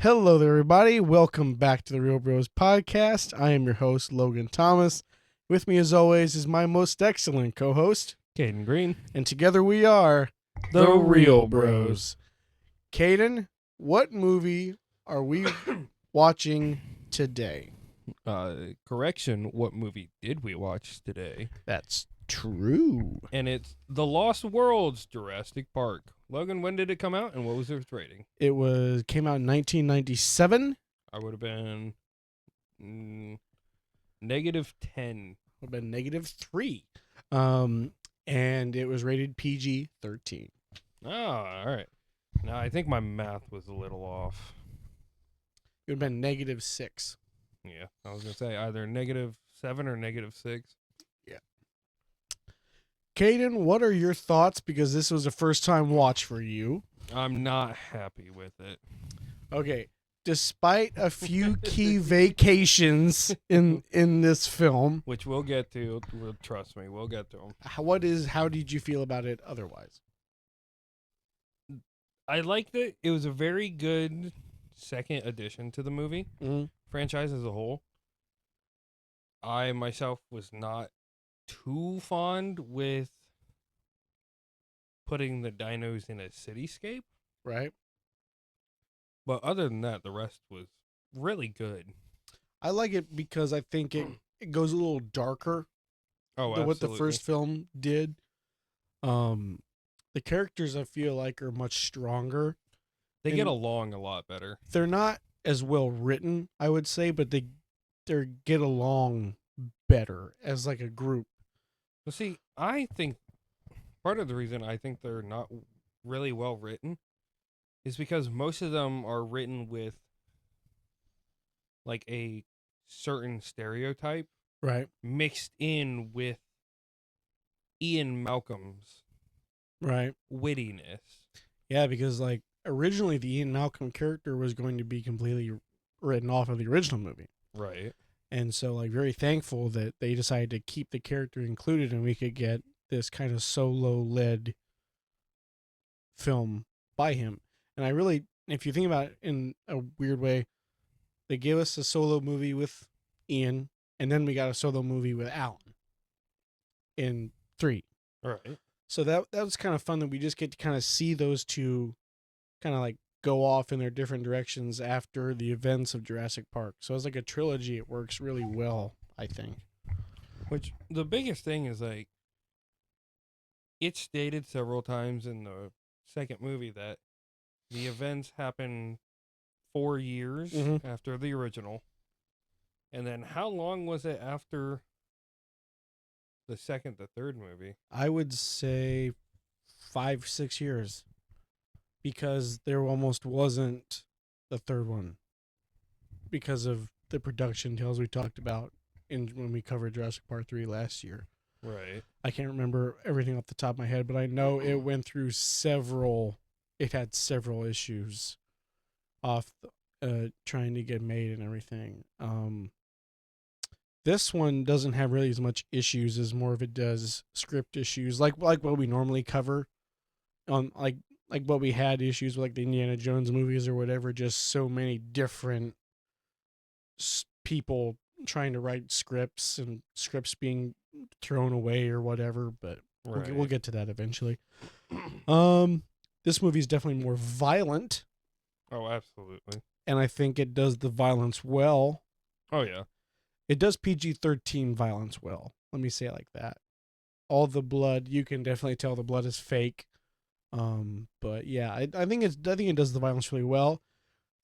Hello there, everybody. Welcome back to the Real Bros Podcast. I am your host, Logan Thomas. With me, as always, is my most excellent co-host, Caden Green. and together we are The Real Bros. Caden, what movie are we watching today? Correction, what movie did we watch today? That's true. And it's The Lost World's Jurassic Park. Logan, when did it come out and what was its rating? It came out in 1997. I would have been -10. Would have been -3. And it was rated PG-13. Oh, all right. Now, I think my math was a little off. It would have been -6. Yeah, I was going to say either -7 or -6. Caden, what are your thoughts? Because this was a first-time watch for you. I'm not happy with it. Okay, despite a few key vacations in this film, Which we'll get to. Trust me, we'll get to them. how did you feel about it otherwise? I liked it. It was a very good second addition to the movie franchise as a whole. I myself was not too fond with putting the dinos in a cityscape, Right? but other than that, the rest was really good. I like it because I think it goes a little darker Oh, than absolutely. what the first film did. The characters I feel like are much stronger. They get and- along a lot better. They're not as well written, I would say, but they get along better as like a group. But see, I think part of the reason I think they're not really well written is because most of them are written with like a certain stereotype Right. mixed in with Ian Malcolm's Right. wittiness. Yeah, because like originally the Ian Malcolm character was going to be completely written off of the original movie. Right. And so like very thankful that they decided to keep the character included and we could get this kind of solo led film by him. And I really, if you think about it in a weird way, they gave us a solo movie with Ian and then we got a solo movie with Alan in 3. Right. So that was kind of fun that we just get to kind of see those two kind of like go off in their different directions after the events of Jurassic Park. So it's like a trilogy. It works really well, I think. Which the biggest thing is like it's stated several times in the second movie that the events happen 4 years Mhm. after the original. And then how long was it after the third movie? I would say 5-6 years because there almost wasn't the third one because of the production tales we talked about when we covered Jurassic Park 3 last year. Right. I can't remember everything off the top of my head, but I know it went through it had several issues off trying to get made and everything. This one doesn't have really as much issues as more of it does script issues, like what we normally cover on like what we had issues with like the Indiana Jones movies or whatever. Just so many different people trying to write scripts and scripts being thrown away or whatever. But Right. we'll get to that eventually. This movie is definitely more violent, Oh, absolutely. and I think it does the violence well. Oh, yeah. It does PG-13 violence well. Let me say it like that. All the blood, you can definitely tell the blood is fake. But yeah, I think it does the violence really well.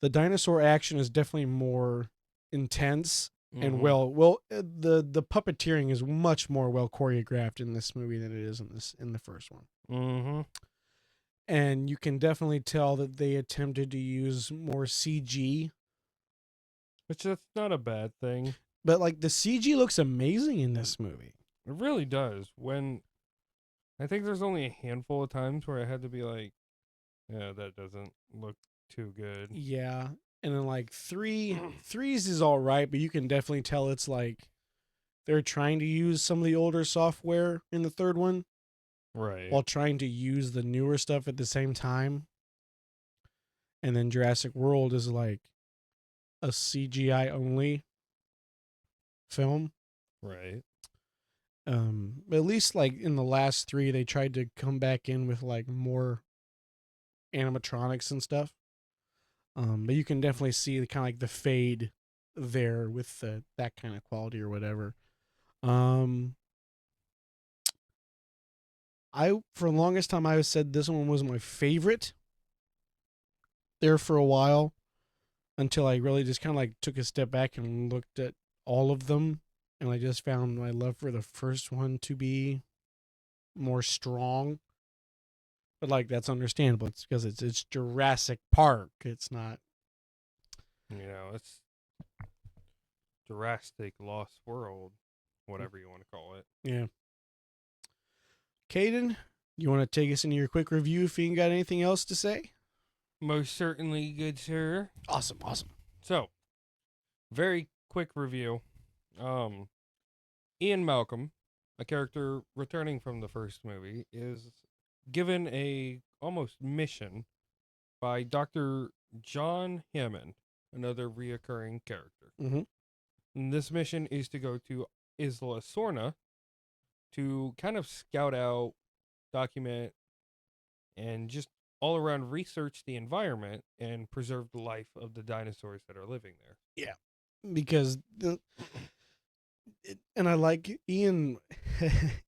The dinosaur action is definitely more intense and Mhm. the puppeteering is much more well choreographed in this movie than it is in the first one. Mhm. And you can definitely tell that they attempted to use more CG, Which that's not a bad thing. but like the CG looks amazing in this movie. It really does. When I think there's only a handful of times where I had to be like, yeah, that doesn't look too good. Yeah. And then like threes is all right, but you can definitely tell it's like they're trying to use some of the older software in the third one Right. while trying to use the newer stuff at the same time. and then Jurassic World is like a CGI only film. Right. At least like in the last three, they tried to come back in with like more animatronics and stuff. But you can definitely see the kind of like the fade there with that kind of quality or whatever. Um, I for the longest time I said this one was my favorite there for a while until I really just kind of like took a step back and looked at all of them, and I just found my love for the first one to be more strong. But like that's understandable. It's because it's Jurassic Park. It's not. It's Jurassic Lost World, whatever you want to call it. Yeah. Caden, you want to take us into your quick review if you ain't got anything else to say? Most certainly, good sir. Awesome, awesome. So, very quick review. Ian Malcolm, a character returning from the first movie, is given a almost mission by Dr. John Hammond, another reoccurring character. Mm-hmm. And this mission is to go to Isla Sorna to kind of scout out, document, and just all around research the environment and preserve the life of the dinosaurs that are living there. Yeah, because and I like Ian.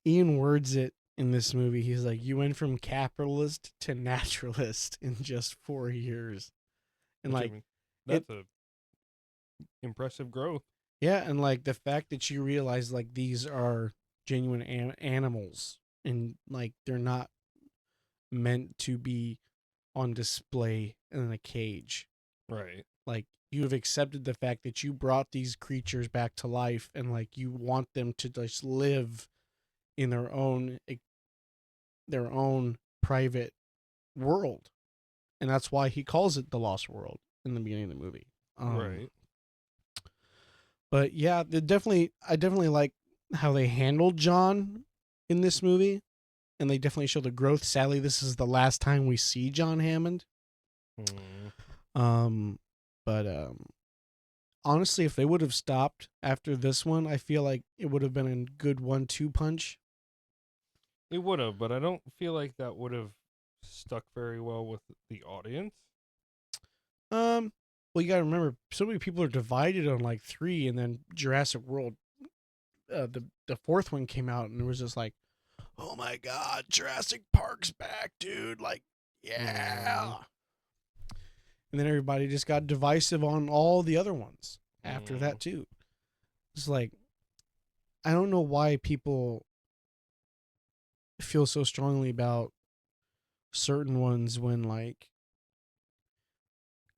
Ian words it in this movie. He's like, "You went from capitalist to naturalist in just 4 years," and Which, I like mean, that's a impressive growth. yeah, and like the fact that you realize like these are genuine animals and like they're not meant to be on display in a cage. Right. Like you have accepted the fact that you brought these creatures back to life and like you want them to just live in their own private world. And that's why he calls it the Lost World in the beginning of the movie. Right. But yeah, I definitely like how they handled John in this movie, and they definitely show the growth. Sadly, this is the last time we see John Hammond. Um, but honestly, if they would have stopped after this one, I feel like it would have been a good 1-2 punch. It would have, but I don't feel like that would have stuck very well with the audience. Well, you gotta remember, so many people are divided on like 3, and then Jurassic World, the fourth one came out, and it was just like, oh my god, Jurassic Park's back, dude! Like, yeah. And then everybody just got divisive on all the other ones after that too. It's like, I don't know why people feel so strongly about certain ones when like,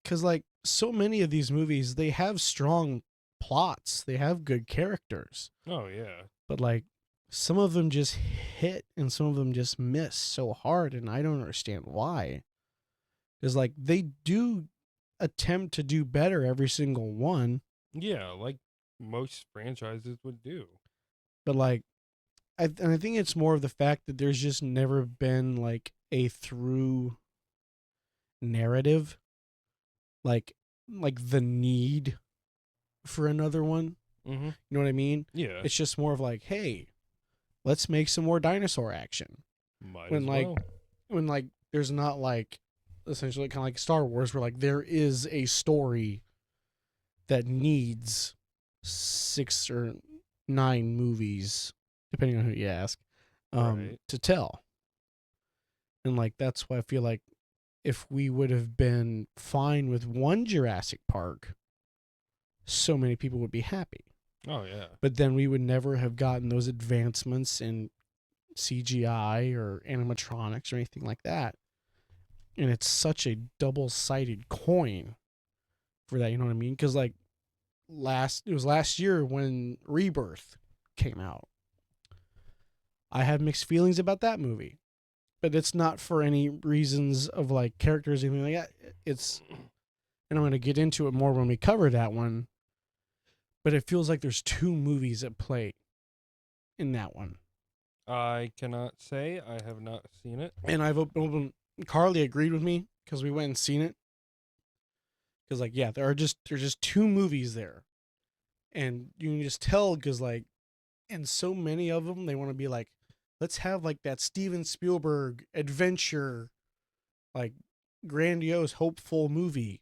because like so many of these movies, they have strong plots, they have good characters. Oh yeah. But like some of them just hit and some of them just miss so hard, and I don't understand why. Because like they do attempt to do better every single one. Yeah, like most franchises would do. But like I think it's more of the fact that there's just never been like a through narrative, like the need for another one. Mm-hmm. You know what I mean? Yeah. It's just more of like, hey, let's make some more dinosaur action. Might When as like well. when like there's not like essentially kind of like Star Wars where like there is a story that needs 6 or 9 movies depending on who you ask Right. to tell. And like that's why I feel like if we would have been fine with one Jurassic Park, so many people would be happy. Oh yeah. But then we would never have gotten those advancements in CGI or animatronics or anything like that. And it's such a double-sided coin for that, you know what I mean? Because like it was last year when Rebirth came out. I have mixed feelings about that movie, but it's not for any reasons of like characters or anything like that. It's, and I'm going to get into it more when we cover that one. But it feels like there's 2 movies at play in that one. I cannot say I have not seen it. And Carly agreed with me because we went and seen it. Because like yeah, there's just two movies there, and you can just tell because like in so many of them they want to be like, let's have like that Steven Spielberg adventure, like grandiose, hopeful movie.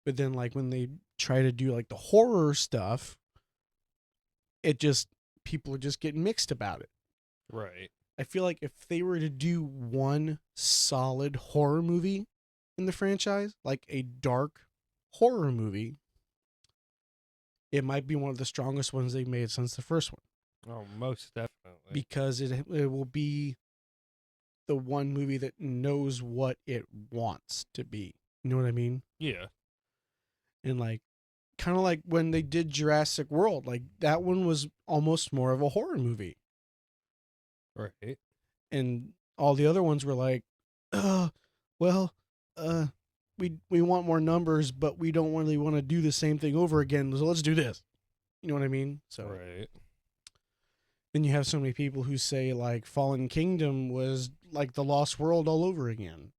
But then like when they try to do like the horror stuff, it just people just get mixed about it. Right. I feel like if they were to do one solid horror movie in the franchise, like a dark horror movie, it might be one of the strongest ones they've made since the first one. Oh, most definitely. Because it will be the one movie that knows what it wants to be. You know what I mean? Yeah. And like kind of like when they did Jurassic World, like that one was almost more of a horror movie. Right. And all the other ones were like, well, uh we want more numbers, but we don't really want to do the same thing over again. So let's do this. You know what I mean? So Right. then you have so many people who say like Fallen Kingdom was like the Lost World all over again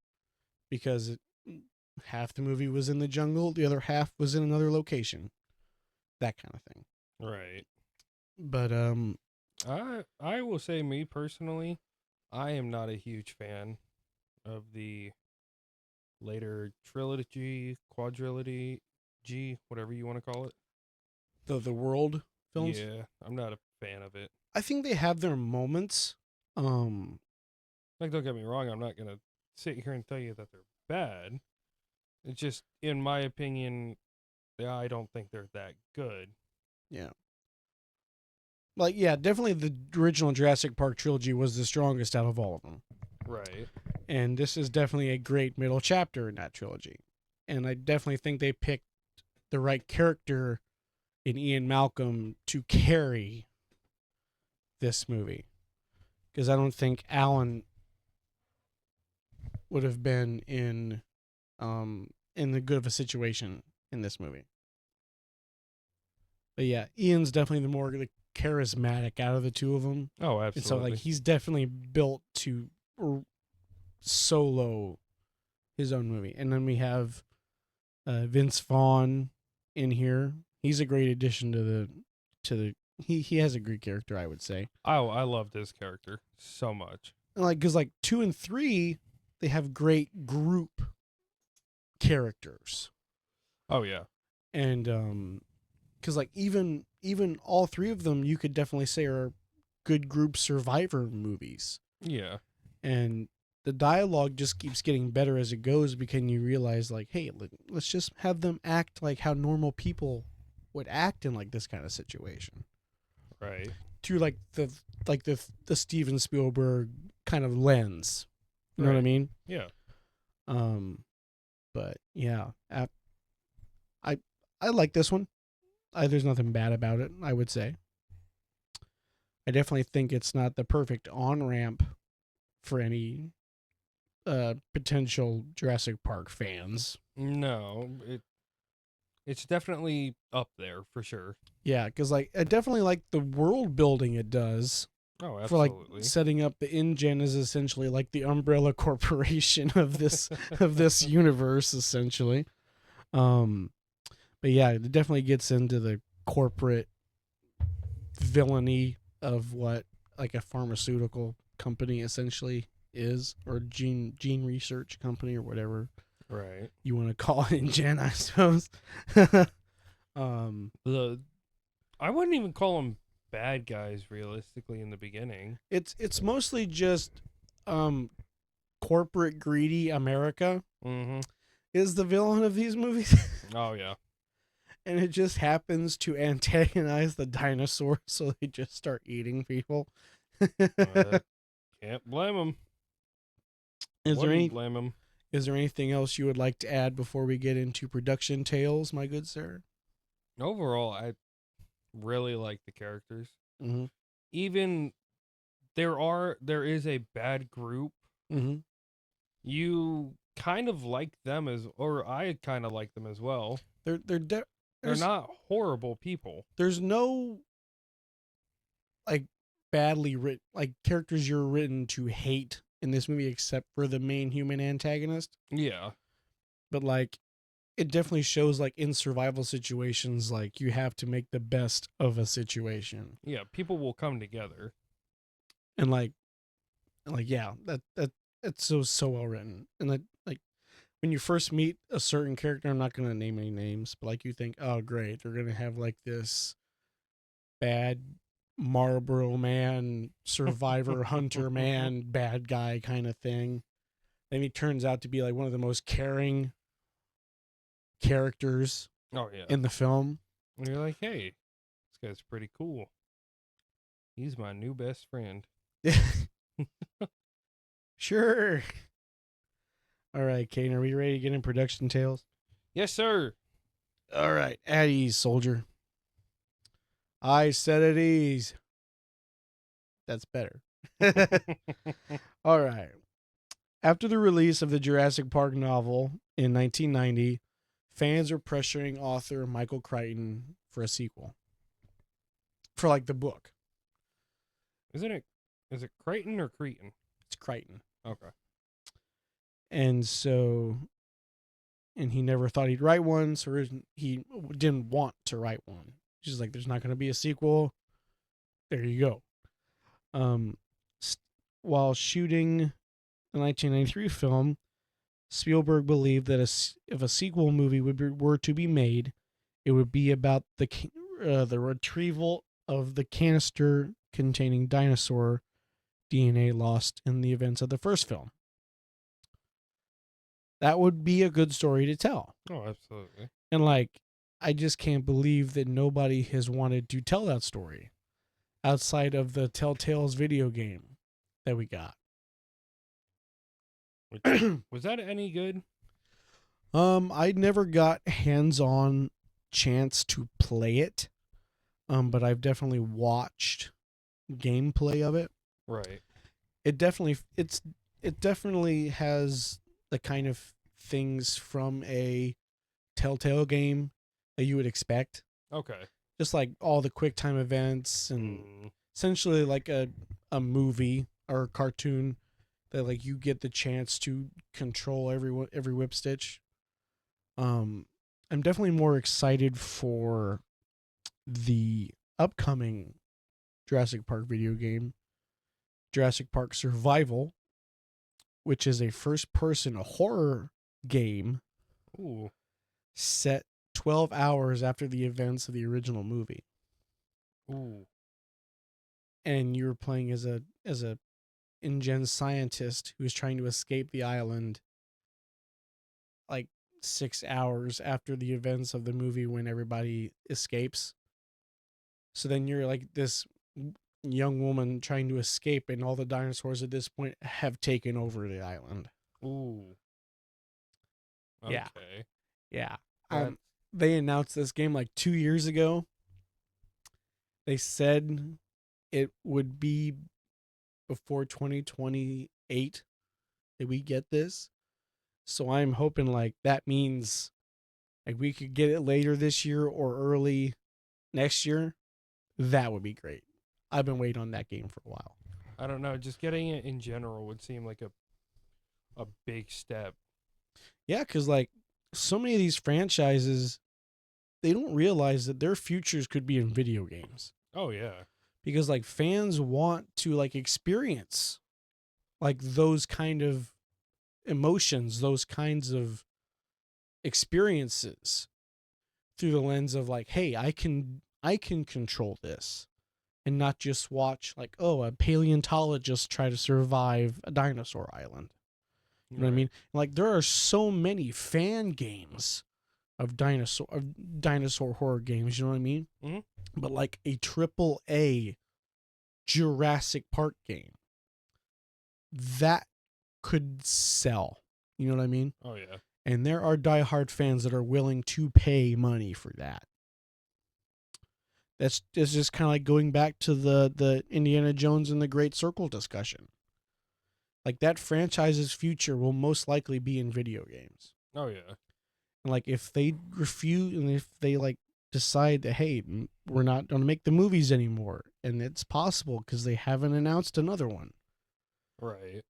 because half the movie was in the jungle, the other half was in another location, that kind of thing. Right. But I will say, me personally, I am not a huge fan of the later trilogy, quadrilogy, whatever you want to call it. the world films, Yeah, I'm not a fan of it. I think they have their moments. Like, don't get me wrong, I'm not gonna sit here and tell you that they're bad. It's just, in my opinion, I don't think they're that good. Yeah. Like yeah, definitely the original Jurassic Park trilogy was the strongest out of all of them. Right. And this is definitely a great middle chapter in that trilogy. And I definitely think they picked the right character in Ian Malcolm to carry this movie. Because I don't think Alan would have been in the good of a situation in this movie. But yeah, Ian's definitely the more the charismatic out of the two of them. Oh, And so absolutely. like he's definitely built to solo his own movie. And then we have Vince Vaughn in here. He's a great addition to the he has a great character, I would say. Oh, I loved his character so much. And like cuz like 2 and 3 they have great group characters. Oh yeah. And cuz like even all three of them you could definitely say are good group survivor movies. Yeah. And the dialogue just keeps getting better as it goes because you realize like, hey, let's just have them act like how normal people would act in like this kind of situation. Right. Through like the Steven Spielberg kind of lens. You know what I Right. mean? Yeah. But yeah, I like this one. There's nothing bad about it, I would say. I definitely think it's not the perfect on ramp for any potential Jurassic Park fans. No, it's definitely up there for sure. Yeah, because like I definitely like the world building it does Oh, for like absolutely. setting up the InGen is essentially like the umbrella corporation of this of this universe essentially. But yeah, it definitely gets into the corporate villainy of what like a pharmaceutical company essentially is, or gene research company or whatever Right. you want to call it in Gen, I suppose. The I wouldn't even call them bad guys realistically in the beginning. It's mostly just corporate greedy America Mm-hmm. is the villain of these movies. Oh yeah. And it just happens to antagonize the dinosaurs, so they just start eating people. Can't blame them. Is there any blame them? is there anything else you would like to add before we get into production tales, my good sir? Overall, I really like the characters. Mm-hmm. Even there is a bad group. Mm-hmm. You kind of like them or I kind of like them as well. They're They're not horrible people. There's no like badly written like characters you're written to hate in this movie except for the main human antagonist. Yeah. But like it definitely shows like in survival situations, like you have to make the best of a situation. Yeah, people will come together. And like yeah, that's so well written. And like when you first meet a certain character, I'm not gonna name any names, but like you think, oh great, they're gonna have like this bad Marlboro man, survivor, hunter man, bad guy kind of thing. And he turns out to be like one of the most caring characters Oh yeah. in the film. And you're like, hey, this guy's pretty cool. He's my new best friend. Sure. All right, Kane, are we ready to get in production tales? Yes, sir. All right, at ease, soldier. I said at ease. That's better. All right. After the release of the Jurassic Park novel in 1990, fans are pressuring author Michael Crichton for a sequel. For like the book. Is it Crichton or Cretan? It's Crichton. Okay. And so, and he never thought he'd write one, so he didn't want to write one. He's just like, there's not going to be a sequel. There you go. While shooting the 1993 film, Spielberg believed that if a sequel movie were to be made, it would be about the retrieval of the canister containing dinosaur DNA lost in the events of the first film. That would be a good story to tell. Oh, absolutely. And like, I just can't believe that nobody has wanted to tell that story outside of the Telltale's video game that we got. Was that any good? I never got hands-on chance to play it. But I've definitely watched gameplay of it. Right. It definitely has the kind of things from a Telltale game that you would expect. Okay. Just like all the quick time events and essentially like a movie or a cartoon that like you get the chance to control every whip stitch. I'm definitely more excited for the upcoming Jurassic Park video game, Jurassic Park Survival, which is a first-person horror game set 12 hours after the events of the original movie. Ooh. And you're playing as a InGen scientist who's trying to escape the island like 6 hours after the events of the movie when everybody escapes. So then you're like this young woman trying to escape, and all the dinosaurs at this point have taken over the island. Ooh. Okay. Yeah. They announced this game like 2 years ago. They said it would be before 2028 that we get this. So I'm hoping like that means like we could get it later this year or early next year. That would be great. I've been waiting on that game for a while. I don't know. Just getting it in general would seem like a big step. Yeah, because like so many of these franchises, they don't realize that their futures could be in video games. Oh yeah. Because like fans want to like experience like those kind of emotions, those kinds of experiences through the lens of like, hey, I can control this and not just watch like, oh, a paleontologist try to survive a dinosaur island. You know what I mean? Like there are so many fan games of dinosaur horror games, you know what I mean? Mm-hmm. But like a AAA Jurassic Park game that could sell. You know what I mean? Oh yeah. And there are diehard fans that are willing to pay money for that. That's just kind of like going back to the Indiana Jones and the Great Circle discussion. Like that franchise's future will most likely be in video games. Oh yeah. And like if they refuse and if they like decide that, hey, we're not going to make the movies anymore, and it's possible because they haven't announced another one. Right.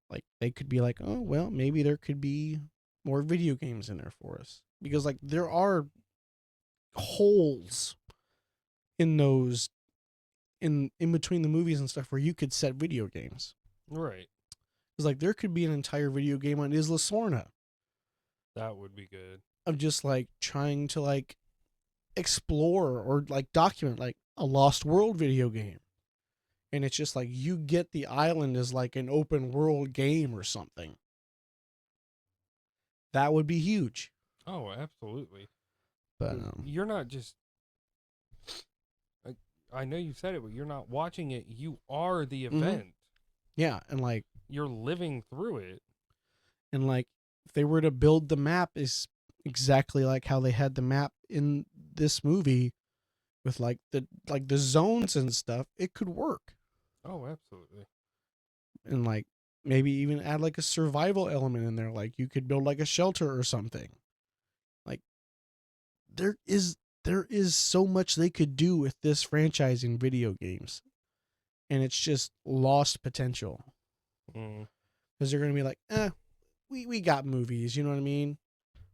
Like they could be like, oh well, maybe there could be more video games in there for us, because like there are holes in those in between the movies and stuff where you could set video games. Right. Because like there could be an entire video game on Isla Sorna That would be good. of just like trying to like explore or like document like a Lost World video game. And it's just like you get the island as like an open world game or something. That would be huge. Oh, absolutely. But You're not just. I know you said it, but you're not watching it. You are the event. yeah, and like You're living through it. if they were to build the map is exactly like how they had the map in this movie with like the zones and stuff, it could work. Oh, absolutely. And like maybe even add like a survival element in there, like you could build like a shelter or something. Like there is so much they could do with this franchise in video games, and it's just lost potential because they're gonna be like, we got movies, you know what I mean?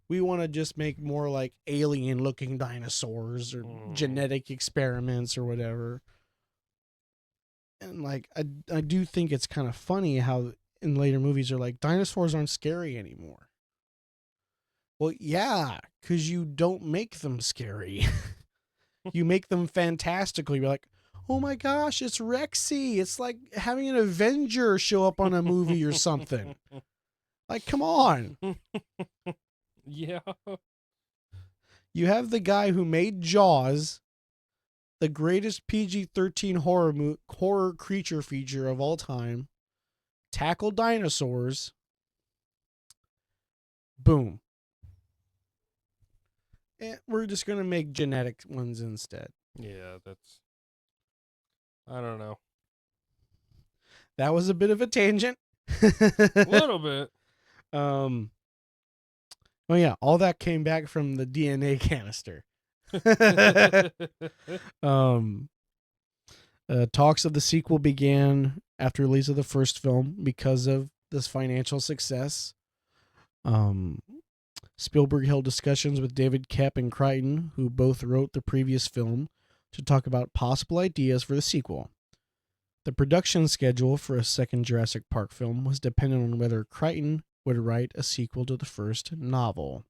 We want to just make more like alien looking dinosaurs or genetic experiments or whatever. And like I do think it's kind of funny how in later movies are like dinosaurs aren't scary anymore. Well, yeah, because you don't make them scary. You make them fantastical. You're like, oh my gosh, it's Rexy. It's like having an Avenger show up on a movie or something. Like, come on. Yeah. You have the guy who made Jaws, the greatest PG-13 horror creature feature of all time, tackle dinosaurs. Boom. And we're just going to make genetic ones instead. Yeah, that's. I don't know. That was a bit of a tangent. A little bit. Oh yeah, all that came back from the DNA canister. Talks of the sequel began after release of the first film because of this financial success. Spielberg held discussions with David Koepp and Crichton, who both wrote the previous film, to talk about possible ideas for the sequel. The production schedule for a second Jurassic Park film was dependent on whether Crichton would write a sequel to the first novel.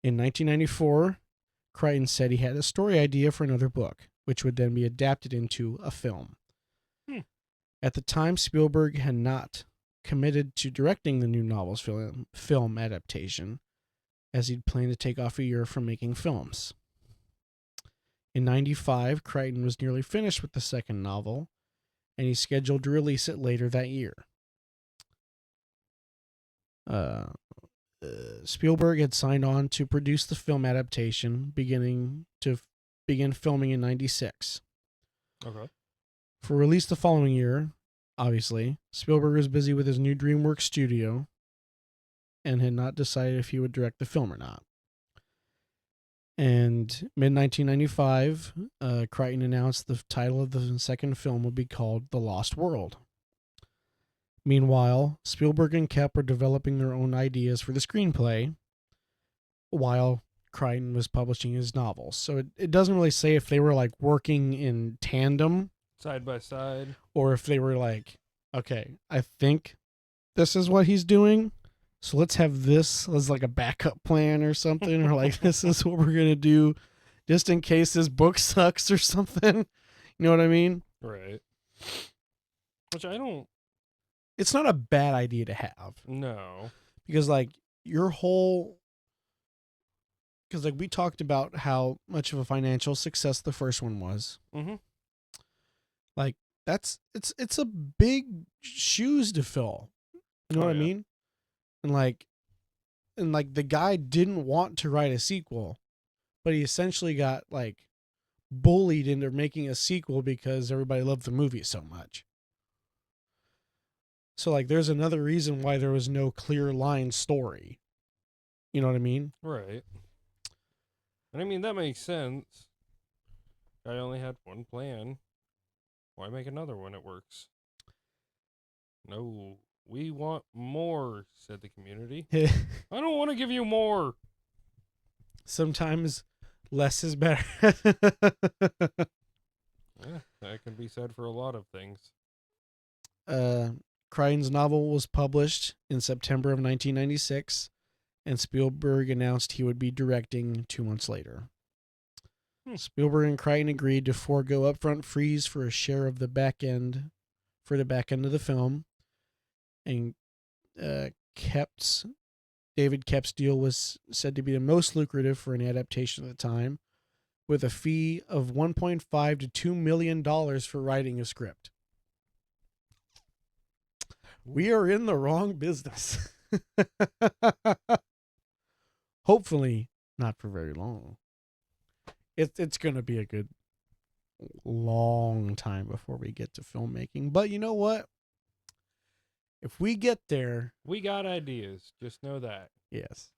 In 1994, Crichton said he had a story idea for another book, which would then be adapted into a film. At the time, Spielberg had not committed to directing the new novel's film adaptation, as he'd planned to take off a year from making films. In 1995, Crichton was nearly finished with the second novel, and he scheduled to release it later that year. Spielberg had signed on to produce the film adaptation, begin filming in 1996. Okay. For release the following year, obviously, Spielberg was busy with his new DreamWorks studio and had not decided if he would direct the film or not. And mid-1995, Crichton announced the title of the second film would be called The Lost World. Meanwhile, Spielberg and Koepp were developing their own ideas for the screenplay, while Crichton was publishing his novels. So it doesn't really say if they were like working in tandem, side by side, or if they were like, okay, I think this is what he's doing, so let's have this as like a backup plan or something, or like this is what we're gonna do just in case this book sucks or something. You know what I mean? Right. Which I don't. It's not a bad idea to have. No. Because like your whole, because like we talked about how much of a financial success the first one was. Mm-hmm. Like it's a big shoes to fill. You know what I mean? And like the guy didn't want to write a sequel, but he essentially got like bullied into making a sequel because everybody loved the movie so much. So like there's another reason why there was no clear line story. You know what I mean? Right. And I mean, that makes sense. I only had one plan. Why make another one? It works. No We want more, said the community. I don't want to give you more. Sometimes less is better. Yeah, that can be said for a lot of things. Crichton's novel was published in September of 1996, and Spielberg announced he would be directing 2 months later. Spielberg and Crichton agreed to forego upfront fees for a share of the back end of the film, and David Koepp's deal was said to be the most lucrative for an adaptation at the time, with a fee of $1.5 to $2 million for writing a script. We are in the wrong business. Hopefully, not for very long. It's going to be a good long time before we get to filmmaking. But you know what? If we get there, we got ideas. Just know that. Yes.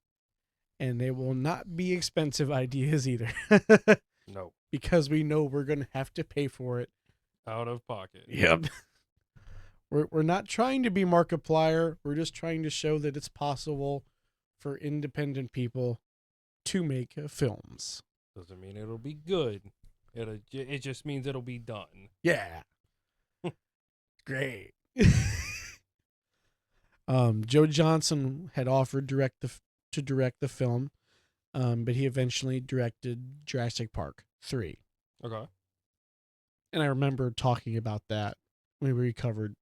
And they will not be expensive ideas either. No. Because we know we're going to have to pay for it. Out of pocket. Yep. We're not trying to be Markiplier. We're just trying to show that it's possible for independent people to make films. Doesn't mean it'll be good. It just means it'll be done. Yeah. Great. Joe Johnston had offered to direct the film, but he eventually directed Jurassic Park 3. Okay. And I remember talking about that when we covered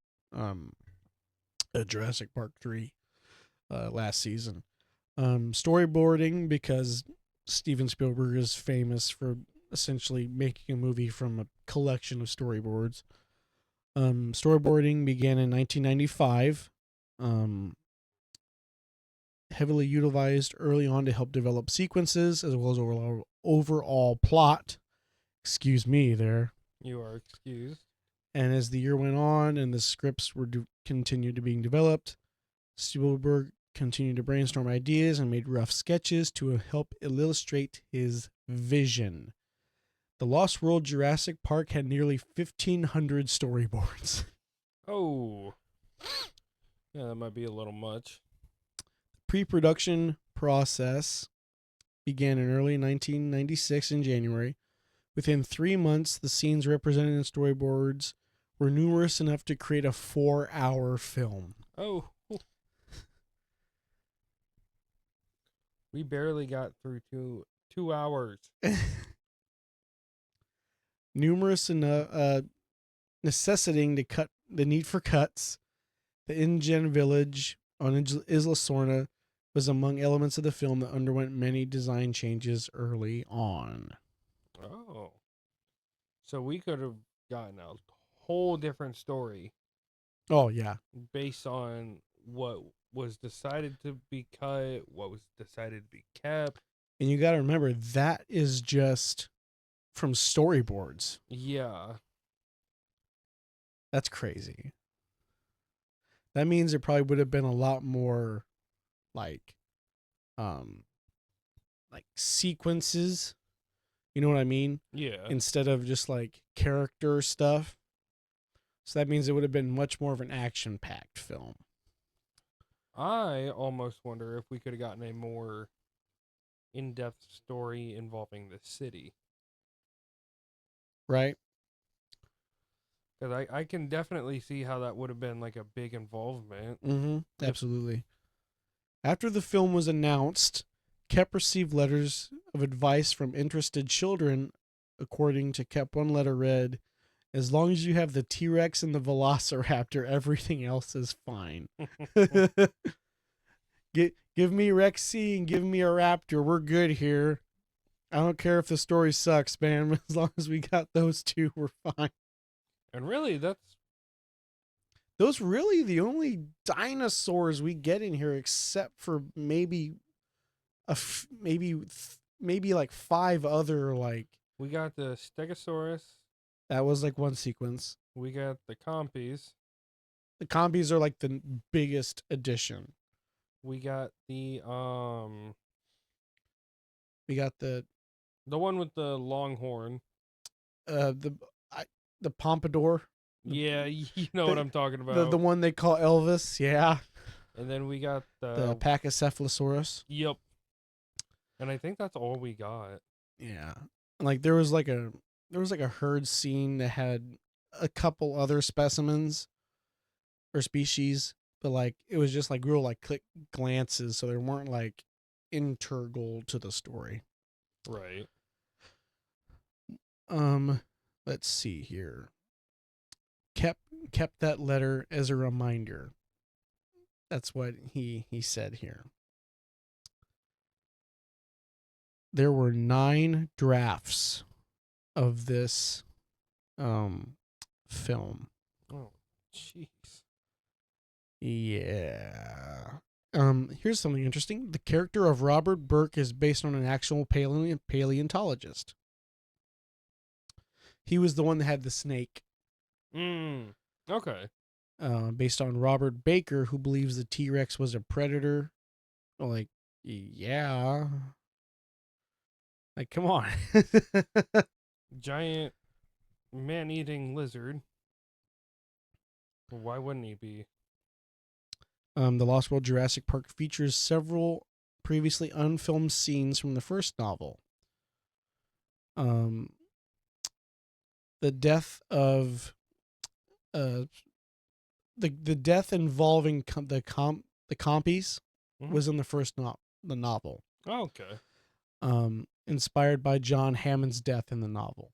Jurassic Park 3 last season. Storyboarding, because Steven Spielberg is famous for essentially making a movie from a collection of storyboards. Storyboarding began in 1995. Heavily utilized early on to help develop sequences as well as overall plot. Excuse me there. You are excused. And as the year went on and the scripts were continued to being developed, Spielberg continued to brainstorm ideas and made rough sketches to help illustrate his vision. The Lost World Jurassic Park had nearly 1,500 storyboards. Oh. Yeah, that might be a little much. The pre-production process began in early 1996 in January. Within 3 months, the scenes represented in storyboards were numerous enough to create a 4-hour film. Oh. We barely got through 2 hours. Numerous enough, necessitating to cut the need for cuts. The InGen village on Isla Sorna was among elements of the film that underwent many design changes early on. Oh. So we could have gotten a whole different story. Oh, yeah. Based on what was decided to be cut, what was decided to be kept. And you got to remember, that is just from storyboards. Yeah. That's crazy. That means there probably would have been a lot more like sequences. You know what I mean? Yeah. Instead of just like character stuff. So that means it would have been much more of an action-packed film. I almost wonder if we could have gotten a more in-depth story involving the city. Right? Because I can definitely see how that would have been like a big involvement. Mm-hmm. Absolutely. After the film was announced, Koepp received letters of advice from interested children. According to Koepp, one letter read, "As long as you have the T-Rex and the Velociraptor, everything else is fine." Give me Rexy and give me a raptor. We're good here. I don't care if the story sucks, man. As long as we got those two, we're fine. And really, those really the only dinosaurs we get in here, except for maybe maybe like 5 other like. We got the Stegosaurus. That was like one sequence. We got the Compies. The Compies are like the biggest addition. We got the We got the one with the long horn. The Pompadour. Yeah, you know what The, I'm talking the about. one they call Elvis, yeah. And then we got The Pachycephalosaurus. yep. And I think that's all we got. Yeah. And like there was like a herd scene that had a couple other specimens or species, but like it was just like real like quick glances, so they weren't like integral to the story. Right. Um, let's see here. Kept kept that letter as a reminder. That's what he said here. There were 9 drafts of this um film. Oh, jeez. Yeah. Here's something interesting. The character of Robert Burke is based on an actual paleontologist. He was the one that had the snake. Okay. Based on Robert Baker, who believes the T Rex was a predator. Like, yeah. Like, come on. Giant man-eating lizard. Why wouldn't he be? The Lost World Jurassic Park features several previously unfilmed scenes from the first novel. Um, the death of the death involving the compies was in the first the novel. Oh, okay. Inspired by John Hammond's death in the novel.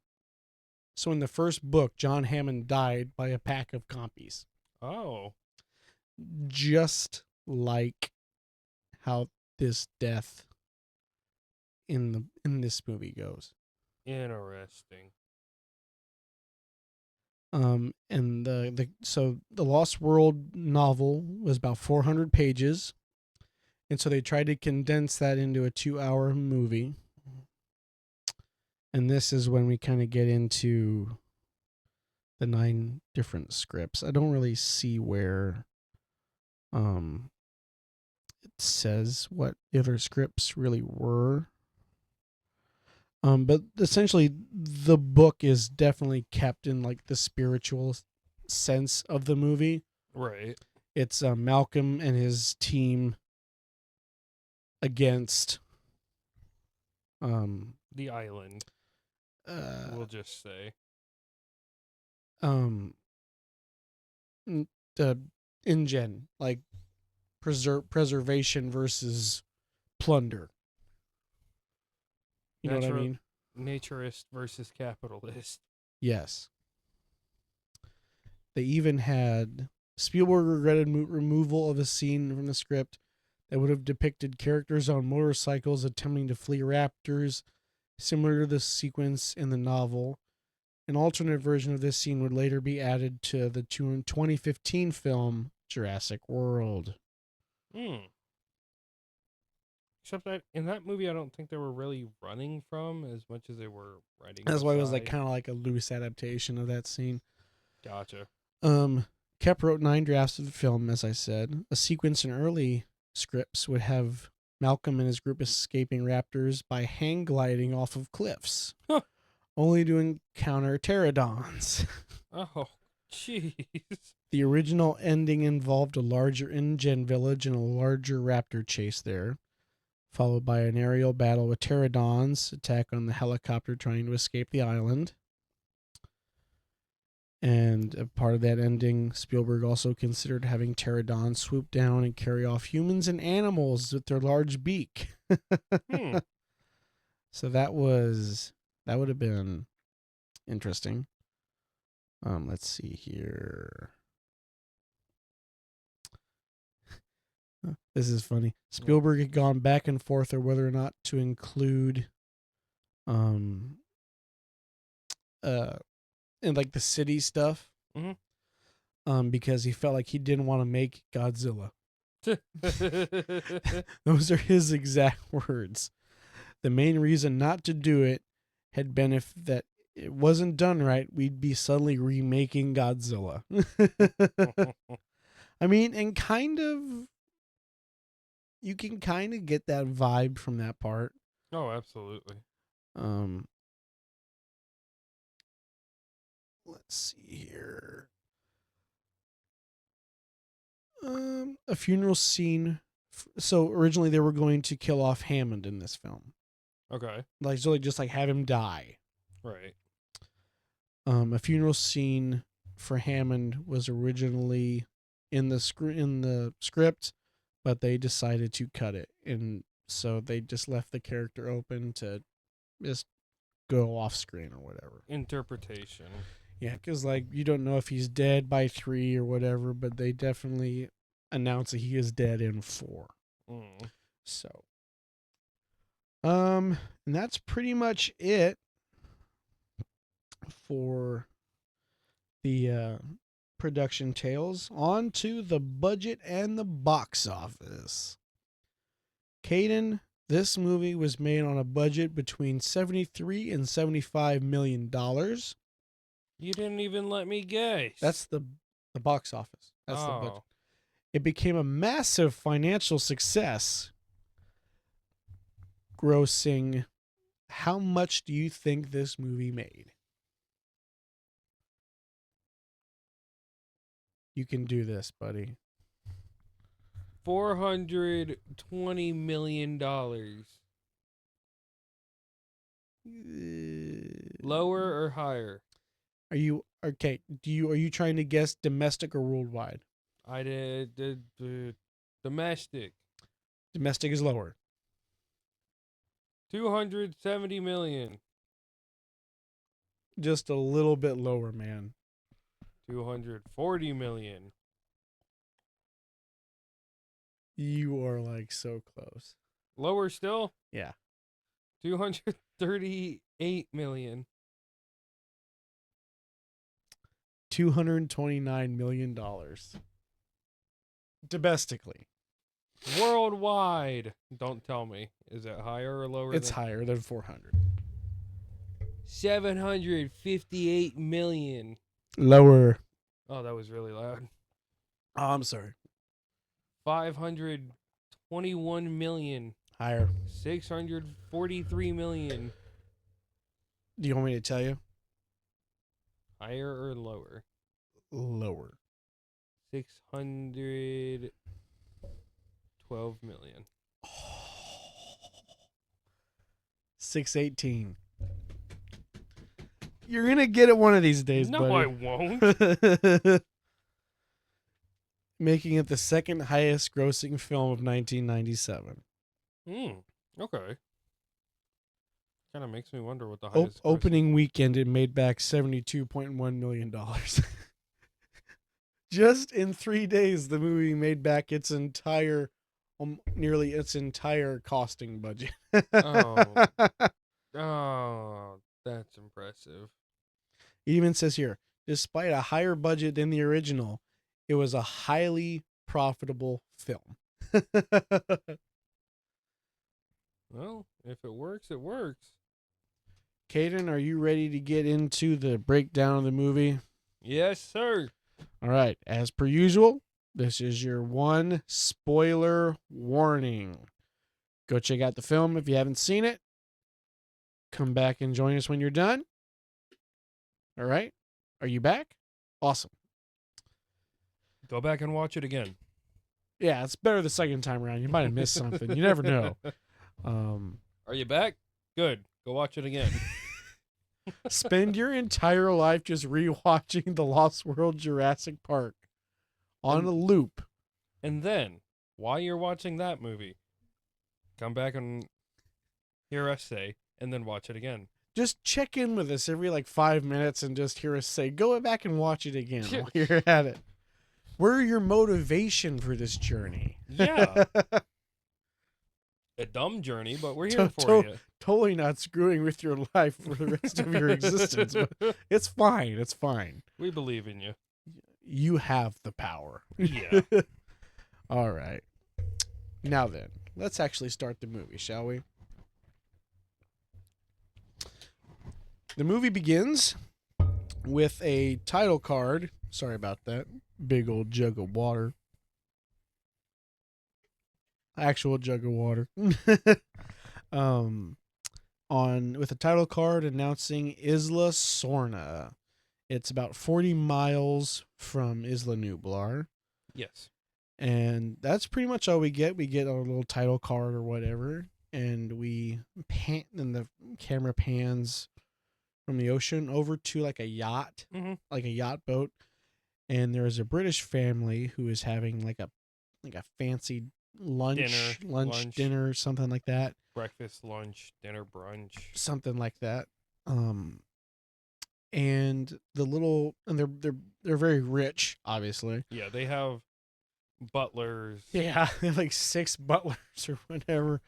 So in the first book, John Hammond died by a pack of compies. Oh. Just like how this death in this movie goes. Interesting. And the Lost World novel was about 400 pages, and so they tried to condense that into a 2-hour movie. And this is when we kind of get into the 9 different scripts. I don't really see where it says what the other scripts really were. But essentially the book is definitely kept in like the spiritual sense of the movie. Right. It's Malcolm and his team against The island, we'll just say. The InGen, like preservation versus plunder. You know what I mean? Naturist versus capitalist. Yes. They even had Spielberg regretted removal of a scene from the script that would have depicted characters on motorcycles attempting to flee raptors, similar to the sequence in the novel. An alternate version of this scene would later be added to the 2015 film Jurassic World. Except that in that movie, I don't think they were really running from as much as they were riding. That's why it was like beside. kind of like a loose adaptation of that scene. Gotcha. Kep wrote 9 drafts of the film, as I said. A sequence in early scripts would have Malcolm and his group escaping raptors by hang gliding off of cliffs, only to encounter pterodons. Oh, jeez. The original ending involved a larger InGen village and a larger raptor chase there, followed by an aerial battle with pterodons, attack on the helicopter trying to escape the island. And a part of that ending, Spielberg also considered having pterodons swoop down and carry off humans and animals with their large beak. So that would have been interesting. Let's see here. This is funny. Spielberg had gone back and forth on whether or not to include in like the city stuff. Because he felt like he didn't want to make Godzilla. Those are his exact words. The main reason not to do it had been if that it wasn't done right, we'd be suddenly remaking Godzilla. I mean, and kind of, you can kind of get that vibe from that part. Oh, absolutely. Let's see here. a funeral scene. So originally they were going to kill off Hammond in this film. Okay. Like, so just like have him die. Right. A funeral scene for Hammond was originally in the script, but they decided to cut it, and so they just left the character open to just go off screen or whatever. Interpretation. Yeah, because like you don't know if he's dead by 3 or whatever, but they definitely announce that he is dead in 4. So, and that's pretty much it for the production tales. On to the budget and the box office. Caden, this movie was made on a budget between $73 and $75 million. You didn't even let me guess. That's the box office. That's the budget. Oh. It became a massive financial success, grossing. How much do you think this movie made? You can do this, buddy. $420 million. Lower or higher? Are you okay? Are you trying to guess domestic or worldwide? I did the domestic. Domestic is lower. 270 million. Just a little bit lower, man. 240 million. You are like so close. Lower still? Yeah. 238 million. $229 million. Domestically. Worldwide. Don't tell me. Is it higher or lower? It's higher than 400. 758 million. Lower. Oh, that was really loud. Oh, I'm sorry. 521 million. Higher. 643 million. Do you want me to tell you? Higher or lower? Lower. 612 million. 618. You're gonna get it one of these days, No, buddy. I won't. Making it the second highest grossing film of 1997. Okay. Kind of makes me wonder what the highest Opening weekend, it made back $72.1 million. Just in 3 days, the movie made back its entire, nearly its entire costing budget. Oh, that's impressive. It even says here, despite a higher budget than the original, it was a highly profitable film. Well, if it works, it works. Caden, are you ready to get into the breakdown of the movie? Yes, sir. All right. As per usual, this is your one spoiler warning. Go check out the film if you haven't seen it. Come back and join us when you're done. All right. Are you back? Awesome. Go back and watch it again. Yeah, it's better the second time around. You might have missed something. You never know. Are you back? Good. Go watch it again. Spend your entire life just rewatching The Lost World Jurassic Park on a loop. And then, while you're watching that movie, come back and hear us say, and then watch it again. Just check in with us every 5 minutes and just hear us say, go back and watch it again while you're at it. We're your motivation for this journey. Yeah. A dumb journey, but we're here for you. Totally not screwing with your life for the rest of your existence. But it's fine. It's fine. We believe in you. You have the power. Yeah. All right. Now then, let's actually start the movie, shall we? The movie begins with a title card. Sorry about that. Big old jug of water. Actual jug of water. With a title card announcing Isla Sorna. It's about 40 miles from Isla Nublar. Yes. And that's pretty much all we get. We get our little title card or whatever, and and the camera pans from the ocean over to like a yacht, like a yacht boat. And there's a British family who is having like a fancy lunch, dinner, something like that. Breakfast, lunch, dinner, brunch, something like that. Um, and they're very rich, obviously. Yeah, they have butlers. Yeah, they have like 6 butlers or whatever.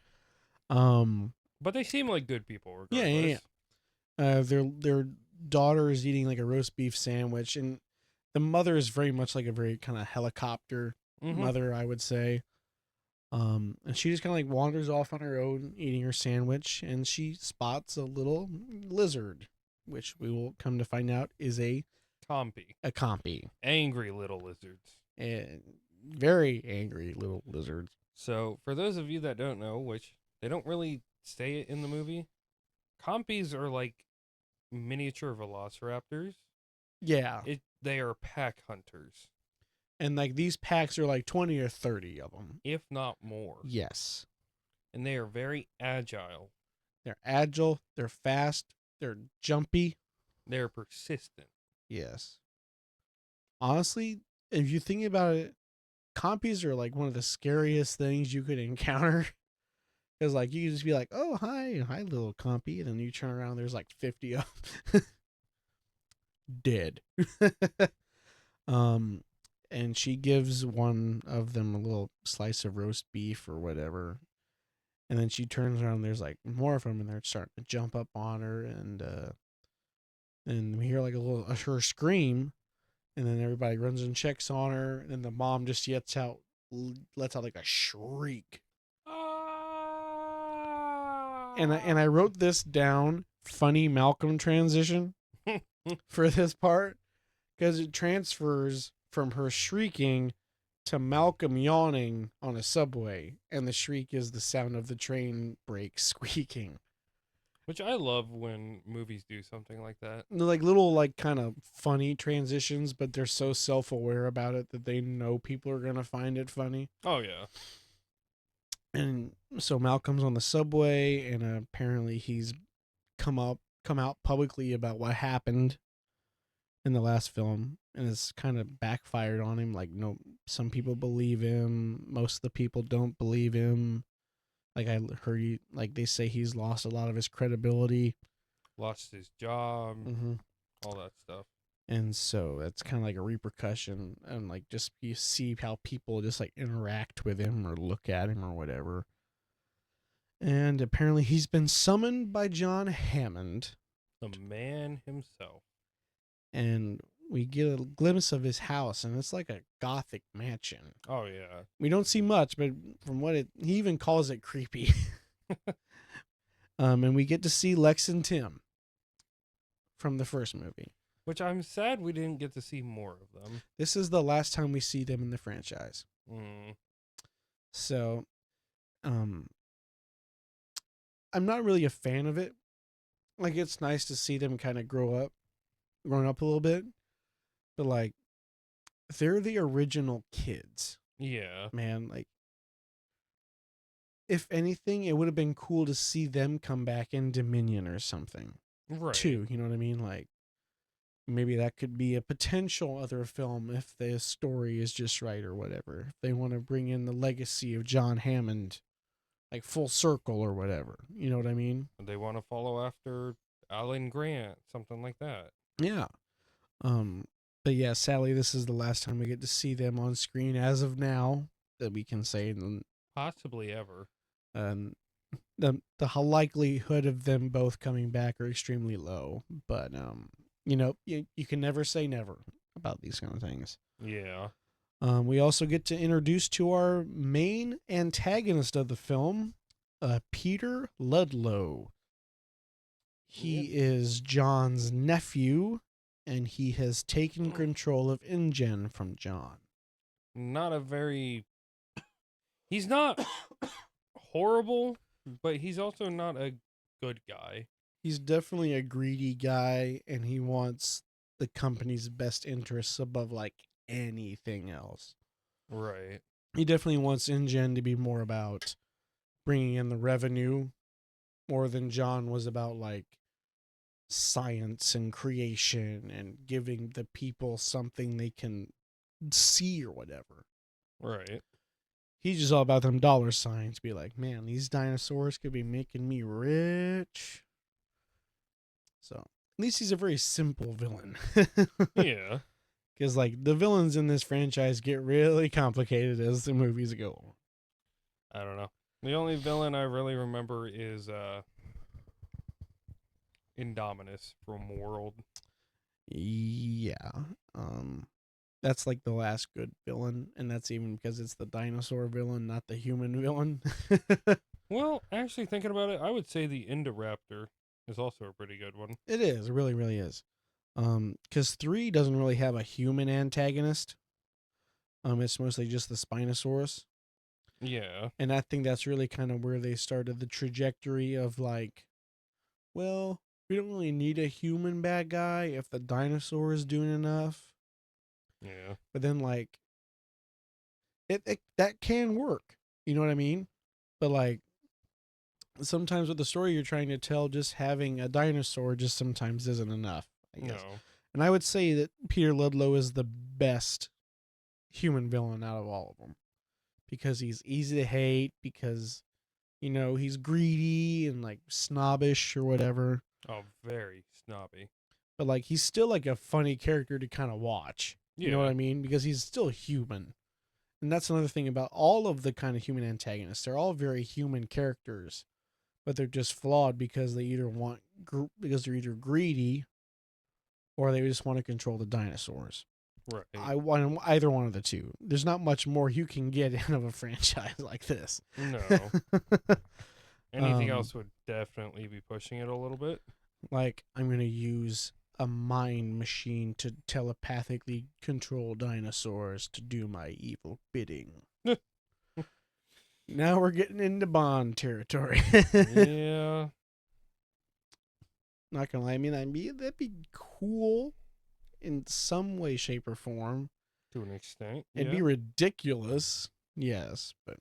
But they seem like good people Yeah, yeah, regardless. yeah. Their daughter is eating like a roast beef sandwich, and the mother is very much like a very kind of helicopter mother, I would say. And she just kind of like wanders off on her own, eating her sandwich, and she spots a little lizard, which we will come to find out is a Compy. Angry little lizards. And very angry little lizards. So, for those of you that don't know, which they don't really say it in the movie, compies are like miniature velociraptors. Yeah. They are pack hunters. And like these packs are like 20 or 30 of them, if not more. Yes. And they are very agile. They're agile, they're fast, they're jumpy, they're persistent. Yes. Honestly, if you think about it, compies are like one of the scariest things you could encounter. Because like you could just be like, "Oh, hi, little compy," and then you turn around, there's like 50 of them dead. And she gives one of them a little slice of roast beef or whatever, and then she turns around, and there's like more of them, and they're starting to jump up on her, and we hear like her scream, and then everybody runs and checks on her, and then the mom just lets out like a shriek. And I wrote this down, funny Malcom transition for this part, because it transfers from her shrieking to Malcolm yawning on a subway, and the shriek is the sound of the train brakes squeaking. Which I love when movies do something like that. They're like little like kind of funny transitions, but they're so self-aware about it that they know people are going to find it funny. Oh yeah. And so Malcolm's on the subway, and apparently he's come out publicly about what happened in the last film, and it's kind of backfired on him. Like, no, some people believe him, most of the people don't believe him. Like I heard, like they say he's lost a lot of his credibility, lost his job, all that stuff. And so that's kind of like a repercussion, and like just you see how people just like interact with him or look at him or whatever. And apparently he's been summoned by John Hammond, the man himself. And we get a glimpse of his house, and it's like a gothic mansion. Oh yeah. We don't see much, but from what he even calls it creepy. And we get to see Lex and Tim from the first movie. Which I'm sad we didn't get to see more of them. This is the last time we see them in the franchise. So, I'm not really a fan of it. Like, it's nice to see them kind of grown up a little bit. But, like, they're the original kids. Yeah. Man, like, if anything, it would have been cool to see them come back in Dominion or something. Right. Too, you know what I mean? Like, maybe that could be a potential other film if the story is just right or whatever. If they want to bring in the legacy of John Hammond, like full circle or whatever. You know what I mean? They want to follow after Alan Grant, something like that. Yeah. But yeah, sadly, this is the last time we get to see them on screen as of now, that we can say. Possibly ever. The likelihood of them both coming back are extremely low. But you can never say never about these kind of things. Yeah. We also get to introduce to our main antagonist of the film, Peter Ludlow. He is John's nephew, and he has taken control of InGen from John. He's not horrible, but he's also not a good guy. He's definitely a greedy guy, and he wants the company's best interests above like anything else. Right. He definitely wants InGen to be more about bringing in the revenue more than John was about like science and creation and giving the people something they can see or whatever. Right. He's just all about them dollar signs. Be like, man, these dinosaurs could be making me rich. So at least he's a very simple villain. Yeah. Because like the villains in this franchise get really complicated as the movies go on. I don't know. The only villain I really remember is Indominus from World. Yeah. Um that's like the last good villain, and that's even because it's the dinosaur villain, not the human villain. Well, actually thinking about it, I would say the Indoraptor is also a pretty good one. It is, it really, really is. Because 3 doesn't really have a human antagonist. It's mostly just the Spinosaurus. Yeah. And I think that's really kind of where they started the trajectory of like, well, we don't really need a human bad guy if the dinosaur is doing enough. Yeah. But then like it that can work. You know what I mean? But like sometimes with the story you're trying to tell, just having a dinosaur just sometimes isn't enough, I guess. No. And I would say that Peter Ludlow is the best human villain out of all of them because he's easy to hate, because he's greedy and like snobbish or whatever, Oh, very snobby. but like he's still like a funny character to kind of watch. You know what Yeah. I mean? Because he's still human. And that's another thing about all of the kind of human antagonists. They're all very human characters, but they're just flawed because they either because they're either greedy or they just want to control the dinosaurs. Right. I want either one of the two. There's not much more you can get out of a franchise like this. No. Anything Um, else would definitely be pushing it a little bit. Like, I'm going to use a mind machine to telepathically control dinosaurs to do my evil bidding. Now we're getting into Bond territory. Yeah. Not gonna lie, I mean, that'd be cool in some way, shape, or form. To an extent. It'd be ridiculous, yes, but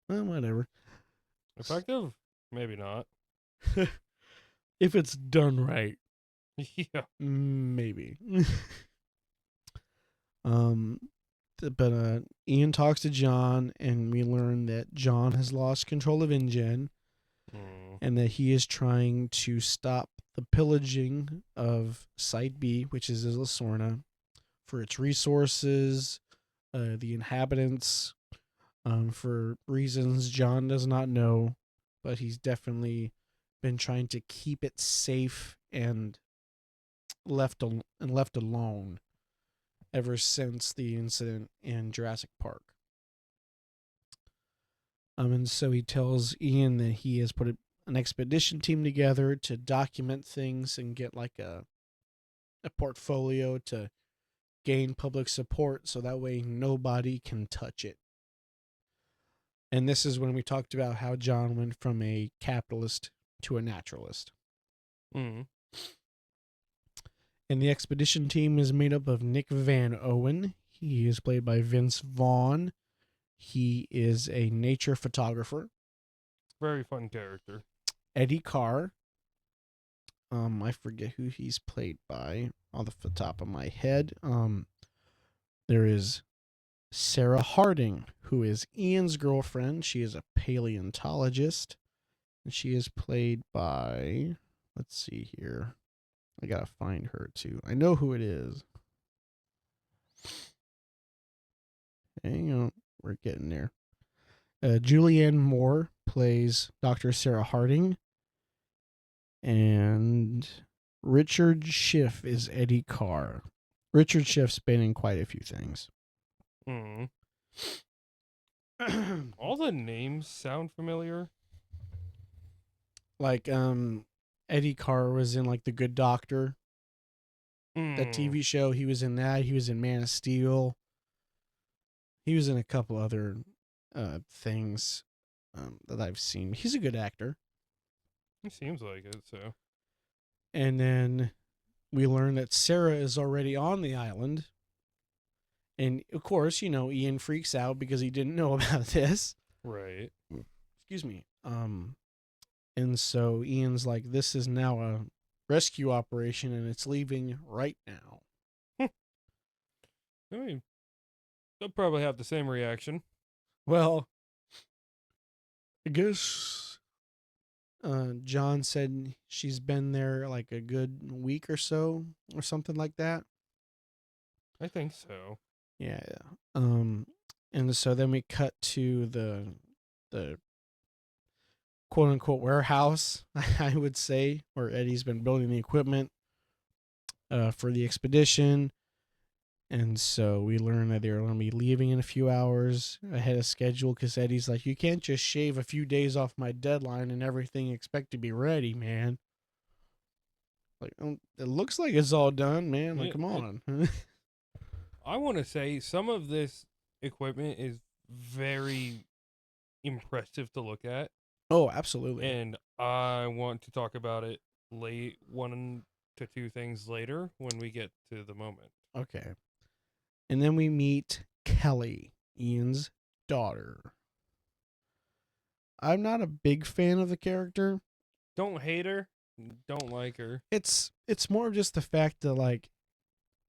well, whatever. Effective? Maybe not. If it's done right, Yeah. maybe. um, but Ian talks to John, and we learn that John has lost control of InGen, and that he is trying to stop the pillaging of Site B, which is Isla Sorna, for its resources, the inhabitants, for reasons John does not know, but he's definitely been trying to keep it safe and left alone ever since the incident in Jurassic Park. And so he tells Ian that he has put an expedition team together to document things and get like a portfolio to gain public support so that way nobody can touch it. And this is when we talked about how John went from a capitalist to a naturalist. Mm. And the expedition team is made up of Nick Van Owen. He is played by Vince Vaughn. He is a nature photographer. Very fun character. Eddie Carr. I forget who he's played by off the top of my head. There is Sarah Harding, who is Ian's girlfriend. She is a paleontologist. And she is played by, let's see here. I gotta find her too. I know who it is. Hang on. We're getting there. Julianne Moore plays Dr. Sarah Harding. And Richard Schiff is Eddie Carr. Richard Schiff's been in quite a few things. Mm. All the names sound familiar. Like, Eddie Carr was in, like, The Good Doctor. That TV show. He was in that. He was in Man of Steel. He was in a couple other things that I've seen. He's a good actor. It seems like it, so. And then we learn that Sarah is already on the island. And of course, Ian freaks out because he didn't know about this. Right. Excuse me. And so Ian's like, this is now a rescue operation and it's leaving right now. I mean, they'll probably have the same reaction. Well, I guess John said she's been there like a good week or so or something like that. I think so. Yeah. And so then we cut to the quote unquote warehouse, I would say, where Eddie's been building the equipment for the expedition. And so we learn that they're going to be leaving in a few hours ahead of schedule because Eddie's like, you can't just shave a few days off my deadline and everything expect to be ready, man. Like, it looks like it's all done, man. Like, come on. I want to say some of this equipment is very impressive to look at. Oh, absolutely. And I want to talk about it late 1 to 2 things later when we get to the moment. Okay. And then we meet Kelly, Ian's daughter. I'm not a big fan of the character. Don't hate her. Don't like her. It's more of just the fact that like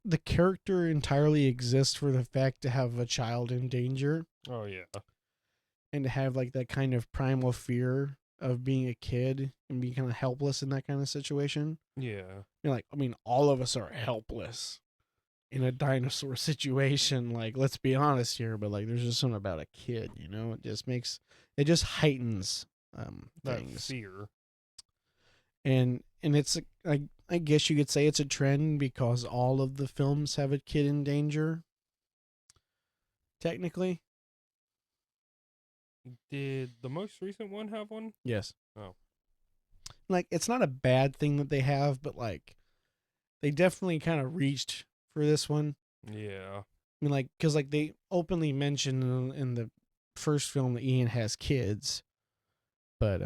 the character entirely exists for the fact to have a child in danger. Oh yeah. And to have like that kind of primal fear of being a kid and being kind of helpless in that kind of situation. Yeah. All of us are helpless in a dinosaur situation. Like, let's be honest here, but like, there's just something about a kid, it just heightens That things. fear. And it's I guess you could say it's a trend because all of the films have a kid in danger. Technically. Did the most recent one have one? Yes. Oh. Like, it's not a bad thing that they have, but like, they definitely kind of reached for this one. Yeah. Because like they openly mention in the first film that Ian has kids, but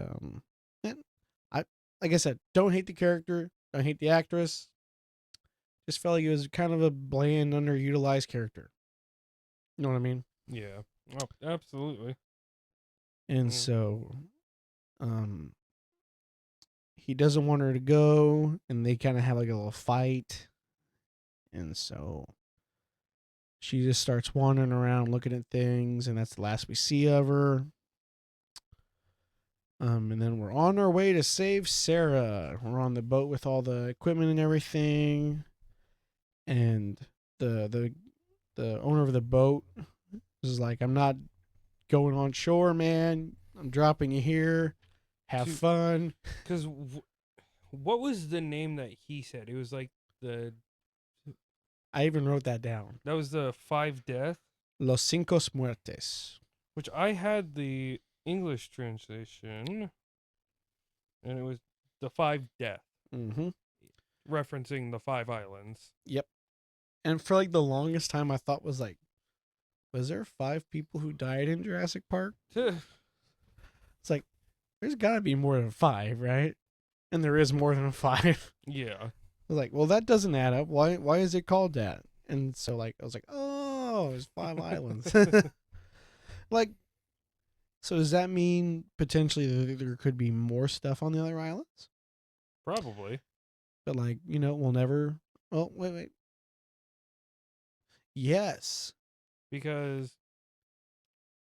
I like I said, don't hate the character, don't hate the actress. Just felt like it was kind of a bland, underutilized character. You know what I mean? Yeah. Oh, absolutely. And so, he doesn't want her to go, and they kind of have like a little fight, and so she just starts wandering around looking at things, and that's the last we see of her. And then we're on our way to save Sarah. We're on the boat with all the equipment and everything, and the owner of the boat is like, "I'm not going on shore, man. I'm dropping you here. Have fun." Because what was the name that he said? It was like I even wrote that down. That was the 5 death. Los Cinco Muertes. Which I had the English translation, and it was the 5 death. Mm-hmm. Referencing the 5 islands. Yep. And for like the longest time, I thought was there 5 people who died in Jurassic Park? It's like, there's got to be more than 5, right? And there is more than 5. Yeah. I was like, well, that doesn't add up. Why is it called that? And so like I was like, oh, there's 5 islands. Like, so does that mean potentially there could be more stuff on the other islands? Probably. But like, we'll never. Oh, wait. Yes. Because.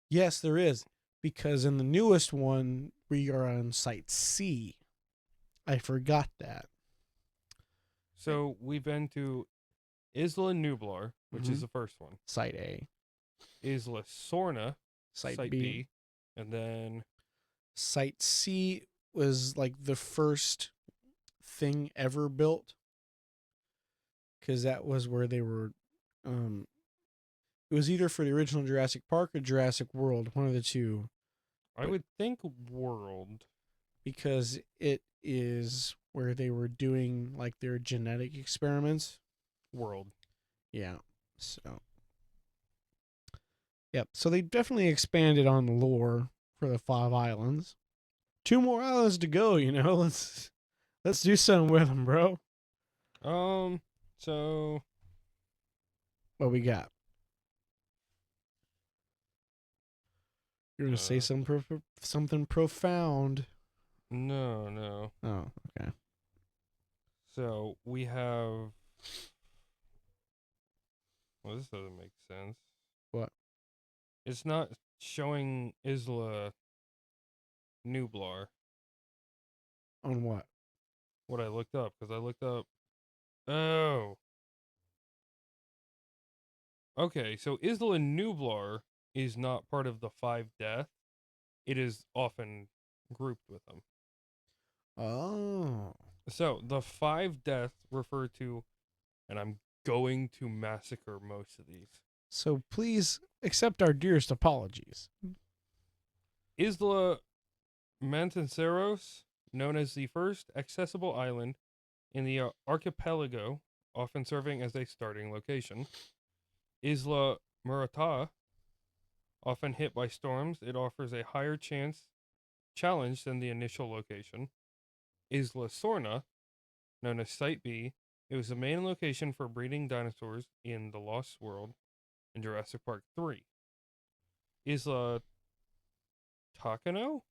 Yes, there is. Because in the newest one, we are on Site C. I forgot that. So we've been to Isla Nublar, which is the first one. Site A. Isla Sorna. Site B. And then Site C was like the first thing ever built. Because that was where they were. It was either for the original Jurassic Park or Jurassic World, one of the two. I would think World. Because it is where they were doing like their genetic experiments. World. Yeah. So. Yep. So they definitely expanded on the lore for the 5 islands. 2 more islands to go, Let's do something with them, bro. So What we got? You're gonna say something profound. No, no. Oh, okay. So we have. Well, this doesn't make sense. What? It's not showing Isla Nublar. On what? What I looked up, because I looked up. Oh. Okay, so Isla Nublar is not part of the five death. It is often grouped with them. Oh. So the five death refer to, and I'm going to massacre most of these. So please accept our dearest apologies. Isla Mantanceros, known as the first accessible island in the archipelago, often serving as a starting location. Isla Murata, often hit by storms, it offers a higher challenge than the initial location. Isla Sorna, known as Site B, it was the main location for breeding dinosaurs in The Lost World in Jurassic Park 3. Isla Takano,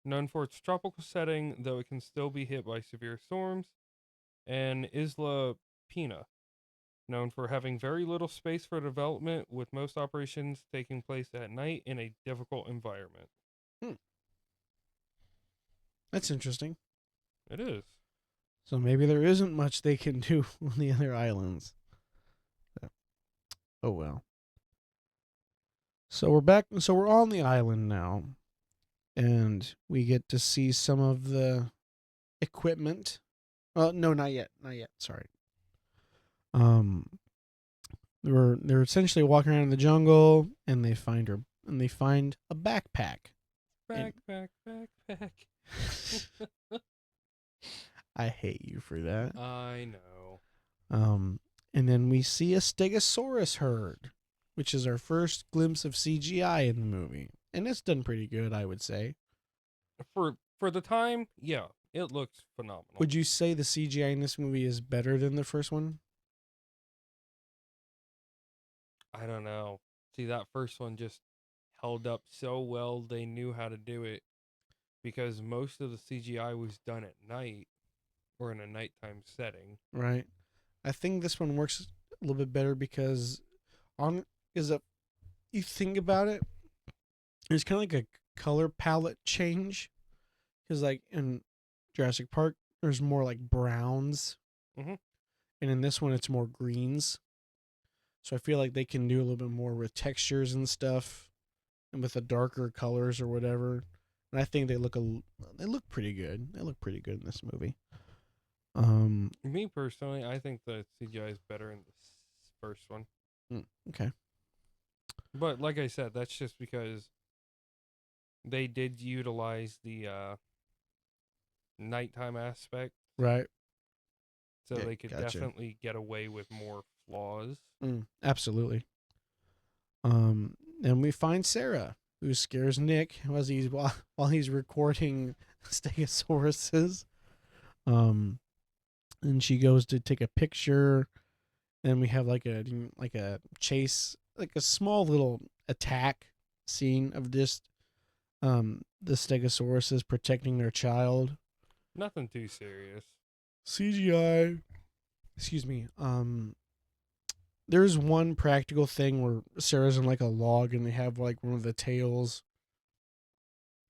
known for its tropical setting, though it can still be hit by severe storms. And Isla Pina, known for having very little space for development, with most operations taking place at night in a difficult environment. Hmm. That's interesting. It is. So maybe there isn't much they can do on the other islands. Oh well. So we're back. So we're on the island now, and we get to see some of the equipment. Well, no, not yet. Not yet. Sorry. Um, they're essentially walking around in the jungle, and they find her, and they find a backpack. Backpack. I hate you for that. I know. And then we see a Stegosaurus herd, which is our first glimpse of CGI in the movie, and it's done pretty good, I would say. For the time, yeah, it looks phenomenal. Would you say the CGI in this movie is better than the first one? I don't know. See, that first one just held up so well. They knew how to do it because most of the CGI was done at night or in a nighttime setting. Right. I think this one works a little bit better because you think about it, there's kind of like a color palette change. Because like in Jurassic Park, there's more like browns, Mm-hmm. and in this one, it's more greens. So I feel like they can do a little bit more with textures and stuff, and with the darker colors or whatever. And I think they look pretty good. They look pretty good in this movie. Me personally, I think the CGI is better in the first one. Okay. But like I said, that's just because they did utilize the nighttime aspect, Right. so Yeah, they could gotcha. definitely get away with more flaws. Absolutely. And we find Sarah, who scares Nick while he's recording Stegosauruses. And she goes to take a picture, and we have like a chase, like a small little attack scene of just the Stegosauruses protecting their child. Nothing too serious. CGI. Excuse me. There's one practical thing where Sarah's in like a log, and they have like one of the tails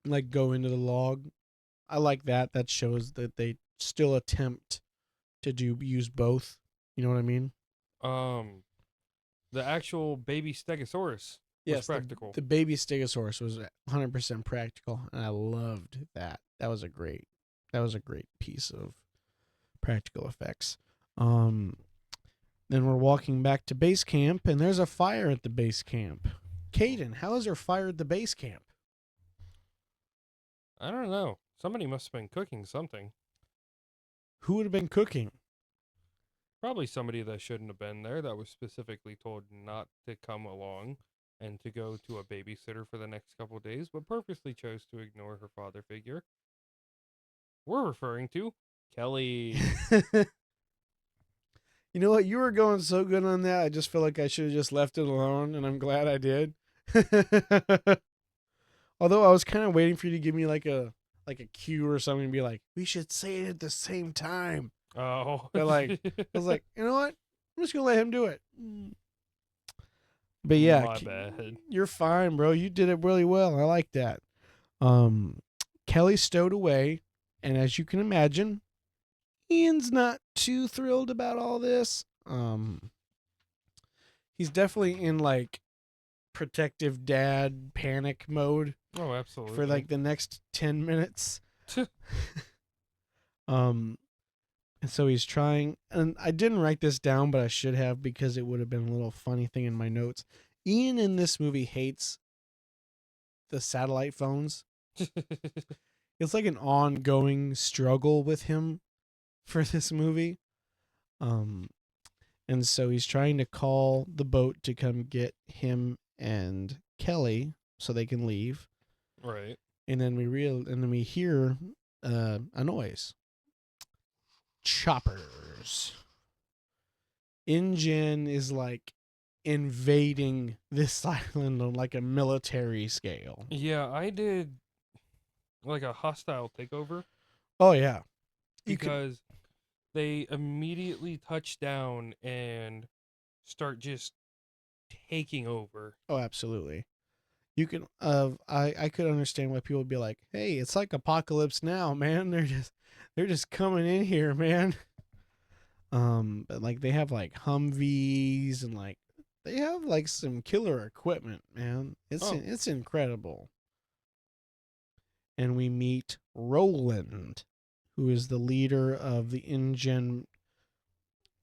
like go into the log. I like that. That shows that they still attempt to use both. You know what I mean? The actual baby Stegosaurus was Yes, practical. the baby Stegosaurus was 100% practical, and I loved that. That was a great piece of practical effects. Then we're walking back to base camp, and there's a fire at the base camp. Caden, how is there fire at the base camp? I don't know. Somebody must have been cooking something. Who would have been cooking? Probably somebody that shouldn't have been there, that was specifically told not to come along and to go to a babysitter for the next couple of days, but purposely chose to ignore her father figure. We're referring to Kelly. You know what? You were going so good on that. I just feel like I should have just left it alone, and I'm glad I did. Although I was kind of waiting for you to give me like a cue or something and be like, we should say it at the same time. Oh. But like, I was like, you know what? I'm just gonna let him do it. But yeah, My bad. you're fine, bro. You did it really well. I like that. Kelly stowed away, and as you can imagine, Ian's not too thrilled about all this. He's definitely in like protective dad panic mode Oh, absolutely. for like the next 10 minutes. And so he's trying, and I didn't write this down, but I should have because it would have been a little funny thing in my notes. Ian in this movie hates the satellite phones. It's like an ongoing struggle with him for this movie. And so he's trying to call the boat to come get him and Kelly so they can leave. Right. And then we hear a noise. Choppers. InGen is like invading this island on like a military scale. Yeah, I did like a hostile takeover Oh yeah. because they immediately touch down and start just taking over. Oh, absolutely. You can I could understand why people would be like, "Hey, it's like apocalypse now, man. They're just coming in here, man." But like they have like Humvees and like they have like some killer equipment, man. It's incredible. And we meet Roland, who is the leader of the InGen,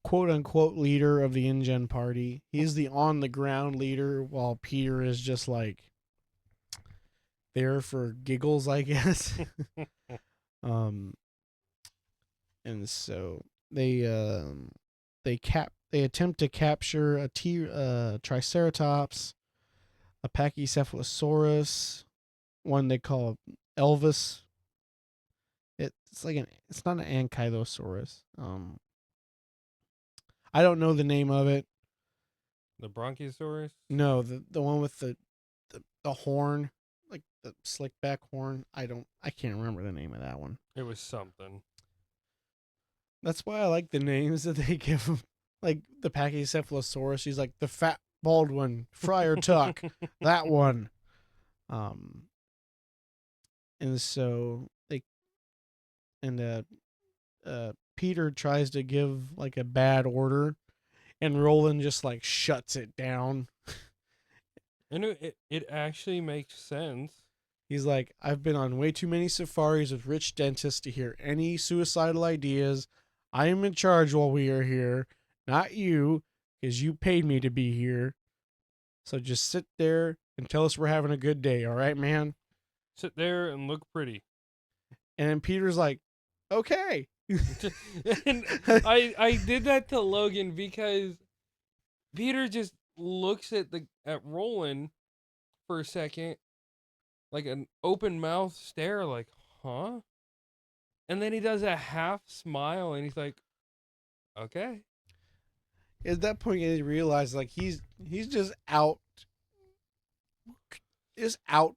quote unquote leader of the InGen party. He's the on the ground leader, while Peter is just like there for giggles, I guess. And so they attempt to capture a Triceratops, a Pachycephalosaurus, one they call Elvis. It's not an Ankylosaurus. I don't know the name of it. The Bronchiosaurus? No, the one with the horn, like the slick back horn. I can't remember the name of that one. It was something. That's why I like the names that they give him. Like the Pachycephalosaurus, he's like the fat bald one, Friar Tuck, that one. And so Peter tries to give like a bad order, and Roland just like shuts it down. And it actually makes sense. He's like, I've been on way too many safaris with rich dentists to hear any suicidal ideas. I am in charge while we are here, not you, because you paid me to be here. So just sit there and tell us we're having a good day, all right, man? Sit there and look pretty. And then Peter's like, okay. And I did that to Logan because Peter just looks at Roland for a second, like an open mouth stare, like, huh? And then he does a half smile and he's like, okay. At that point, he realized like he's just out,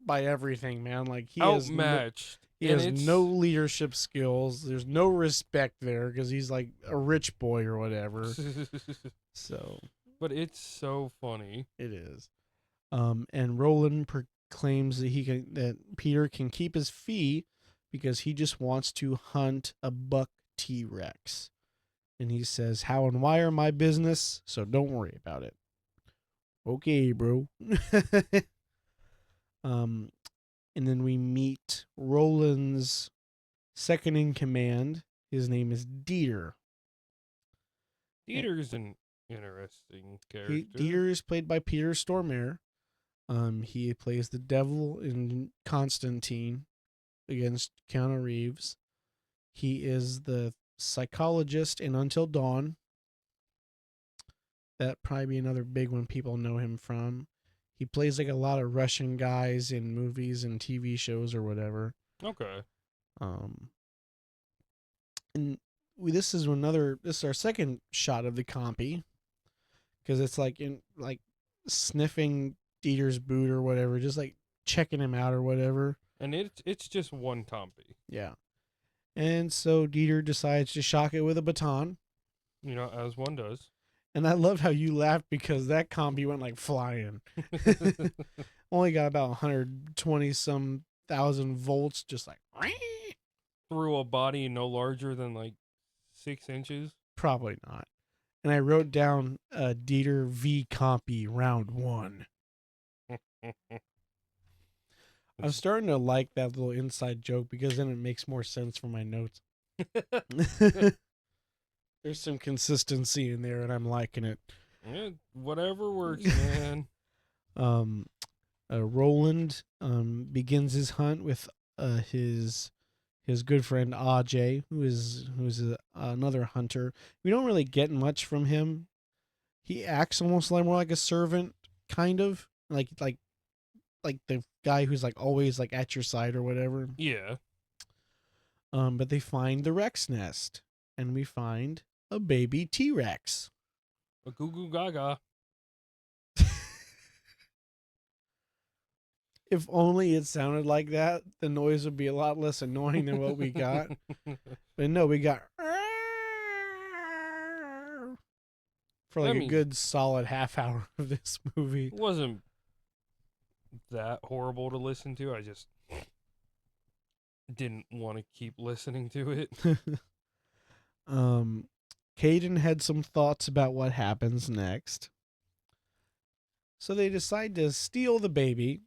by everything, man. Like he Outmatched. has no leadership skills. There's no respect there because he's like a rich boy or whatever. So, but it's so funny. It is. And Roland proclaims that Peter can keep his fee because he just wants to hunt a buck T-Rex. And he says, "How and why are my business, so don't worry about it." Okay, bro. And then we meet Roland's second in command. His name is Dieter. Dieter's an interesting character. Dieter is played by Peter Stormare. He plays the devil in Constantine against Keanu Reeves. He is the psychologist in Until Dawn. That'd probably be another big one people know him from. He plays like a lot of Russian guys in movies and TV shows or whatever. Okay. And this is our second shot of the compy, because it's like in like sniffing Dieter's boot or whatever, just like checking him out or whatever. And it's just one compy. Yeah. And so Dieter decides to shock it with a baton. You know, as one does. And I loved how you laughed because that combi went like flying. Only got about 120 some thousand volts, just like Through a body no larger than like 6 inches. probably not. And I wrote down Dieter V Compy round 1. I'm starting to like that little inside joke because then it makes more sense for my notes. There's some consistency in there, and I'm liking it. Yeah, whatever works, man. Roland begins his hunt with his good friend Ajay, who is another hunter. We don't really get much from him. He acts almost like more like a servant, kind of like the guy who's like always like at your side or whatever. Yeah. But they find the Rex nest, and we find a baby T-Rex. A goo goo gaga. If only it sounded like that, the noise would be a lot less annoying than what we got. But no, we got for like a good solid half hour of this movie. It wasn't that horrible to listen to. I just didn't want to keep listening to it. Caden had some thoughts about what happens next. So they decide to steal the baby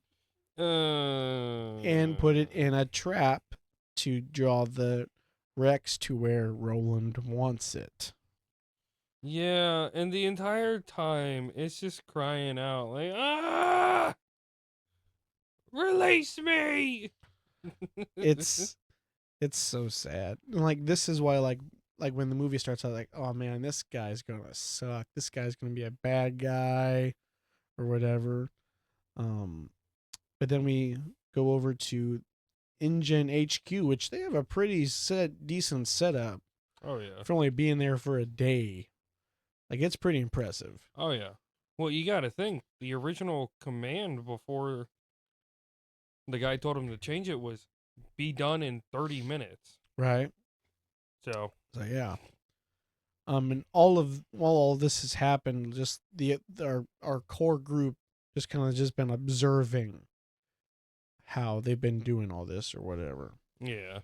and put it in a trap to draw the Rex to where Roland wants it. Yeah, and the entire time it's just crying out like, "Ah! Release me!" It's so sad. Like this is why like when the movie starts out, like, oh man, this guy's gonna suck. This guy's gonna be a bad guy or whatever. But then we go over to InGen HQ, which they have a pretty decent setup. Oh yeah. For only being there for a day. Like it's pretty impressive. Oh yeah. Well, you got to think the original command before the guy told him to change it was be done in 30 minutes. Right. So yeah. And while all this has happened, just our core group just kind of just been observing how they've been doing all this or whatever. Yeah.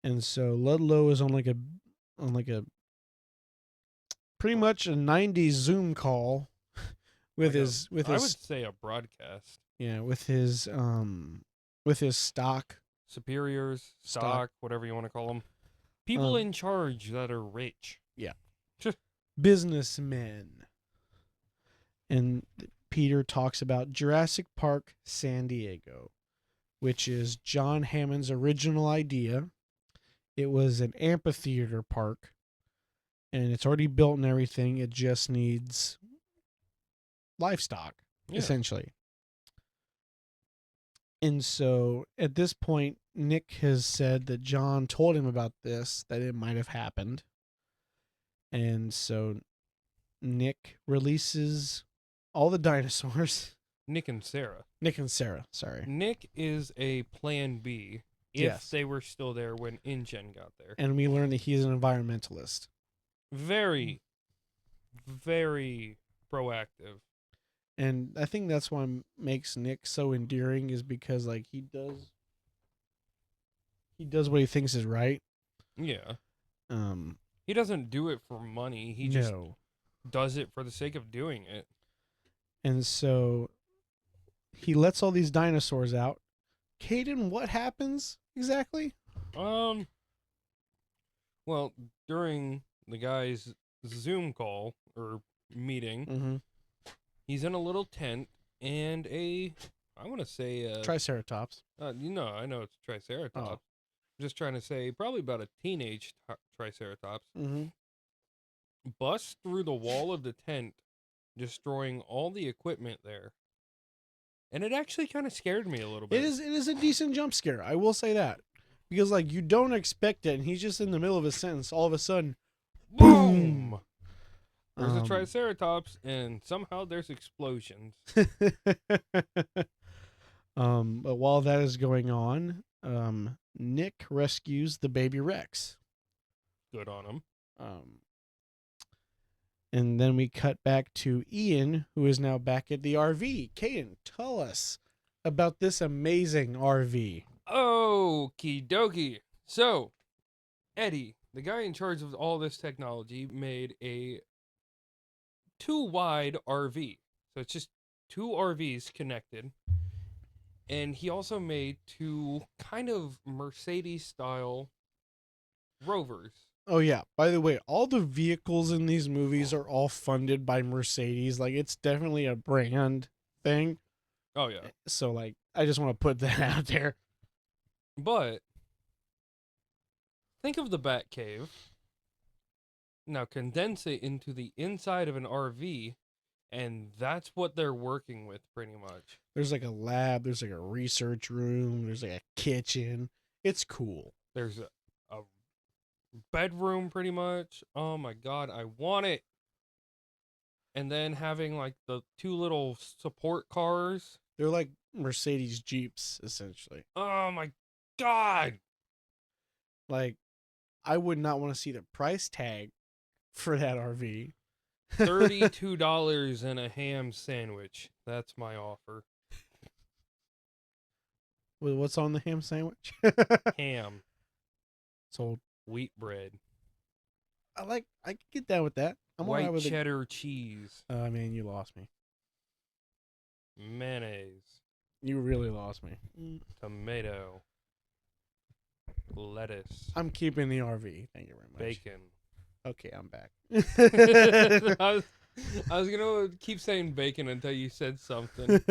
And so Ludlow is on like a pretty much a 90s Zoom call with his I would say a broadcast. Yeah, with his stock superiors, stock, whatever you want to call them. People in charge that are rich. Yeah. Businessmen. And Peter talks about Jurassic Park San Diego, which is John Hammond's original idea. It was an amphitheater park, and it's already built and everything. It just needs livestock, essentially. And so at this point, Nick has said that John told him about this, that it might have happened. And so Nick releases all the dinosaurs. Nick and Sarah, sorry. Nick is a plan B if they were still there when InGen got there. And we learned that he's an environmentalist. Very, very proactive. And I think that's what makes Nick so endearing is because like he does what he thinks is right. Yeah. He doesn't do it for money. He just does it for the sake of doing it. And so he lets all these dinosaurs out. Caden, what happens exactly? Well, during the guy's Zoom call or meeting, he's in a little tent and I want to say Triceratops. I know it's Triceratops. I'm just trying to say probably about a teenage Triceratops. Busts through the wall of the tent, destroying all the equipment there. And it actually kind of scared me a little bit. It is a decent jump scare. I will say that. Because like you don't expect it and he's just in the middle of a sentence. All of a sudden, boom! There's a Triceratops and somehow there's explosions. But while that is going on, Nick rescues the baby Rex. Good on him. Um, and then we cut back to Ian, who is now back at the RV. Caden, tell us about this amazing RV. Okie dokie. So, Eddie, the guy in charge of all this technology, made a 2 wide RV. So it's just 2 RVs connected. And he also made 2 kind of Mercedes style rovers. Oh yeah. By the way, all the vehicles in these movies are all funded by Mercedes. Like it's definitely a brand thing. Oh, yeah. So like I just want to put that out there. But think of the Batcave. Now condense it into the inside of an RV, and that's what they're working with pretty much. There's like a lab, there's like a research room, there's like a kitchen. It's cool. There's a bedroom pretty much. Oh my god, I want it. And then having like the 2 little support cars. They're like Mercedes Jeeps essentially. Oh my god. Like I would not want to see the price tag for that RV. $32 and a ham sandwich. That's my offer. Well, what's on the ham sandwich? Ham, Sold. wheat bread, I could get down with that. I'm alright white with it. cheddar cheese, Man, you lost me. mayonnaise, You really lost me. tomato, lettuce, I'm keeping the RV. Thank you very much. bacon. Okay, I'm back. I was gonna keep saying bacon until you said something.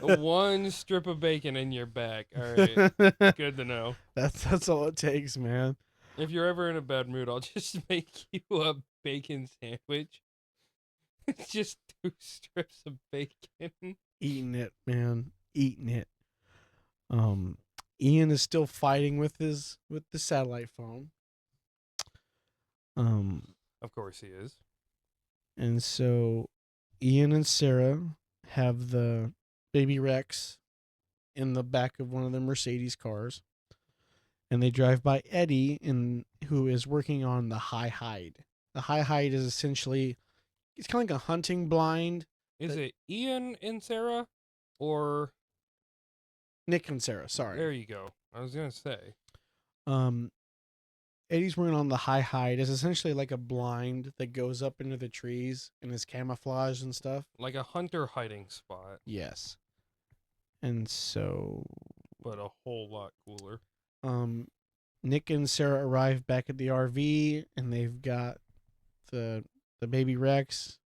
1 strip of bacon in your back. All right, good to know. That's all it takes, man. If you're ever in a bad mood, I'll just make you a bacon sandwich. It's just 2 strips of bacon. Eating it, man. Eating it. Ian is still fighting with the satellite phone. Of course he is. And so Ian and Sarah have the baby Rex in the back of one of the Mercedes cars. And they drive by Eddie, who is working on the high hide. The high hide is essentially, it's kind of like a hunting blind. Is it Ian and Sarah? Or Nick and Sarah, sorry. there you go. I was gonna say. Eddie's working on the high hide. It's essentially like a blind that goes up into the trees and is camouflage and stuff. Like a hunter hiding spot. Yes. And so But a whole lot cooler. Nick and Sarah arrive back at the RV and they've got the baby Rex.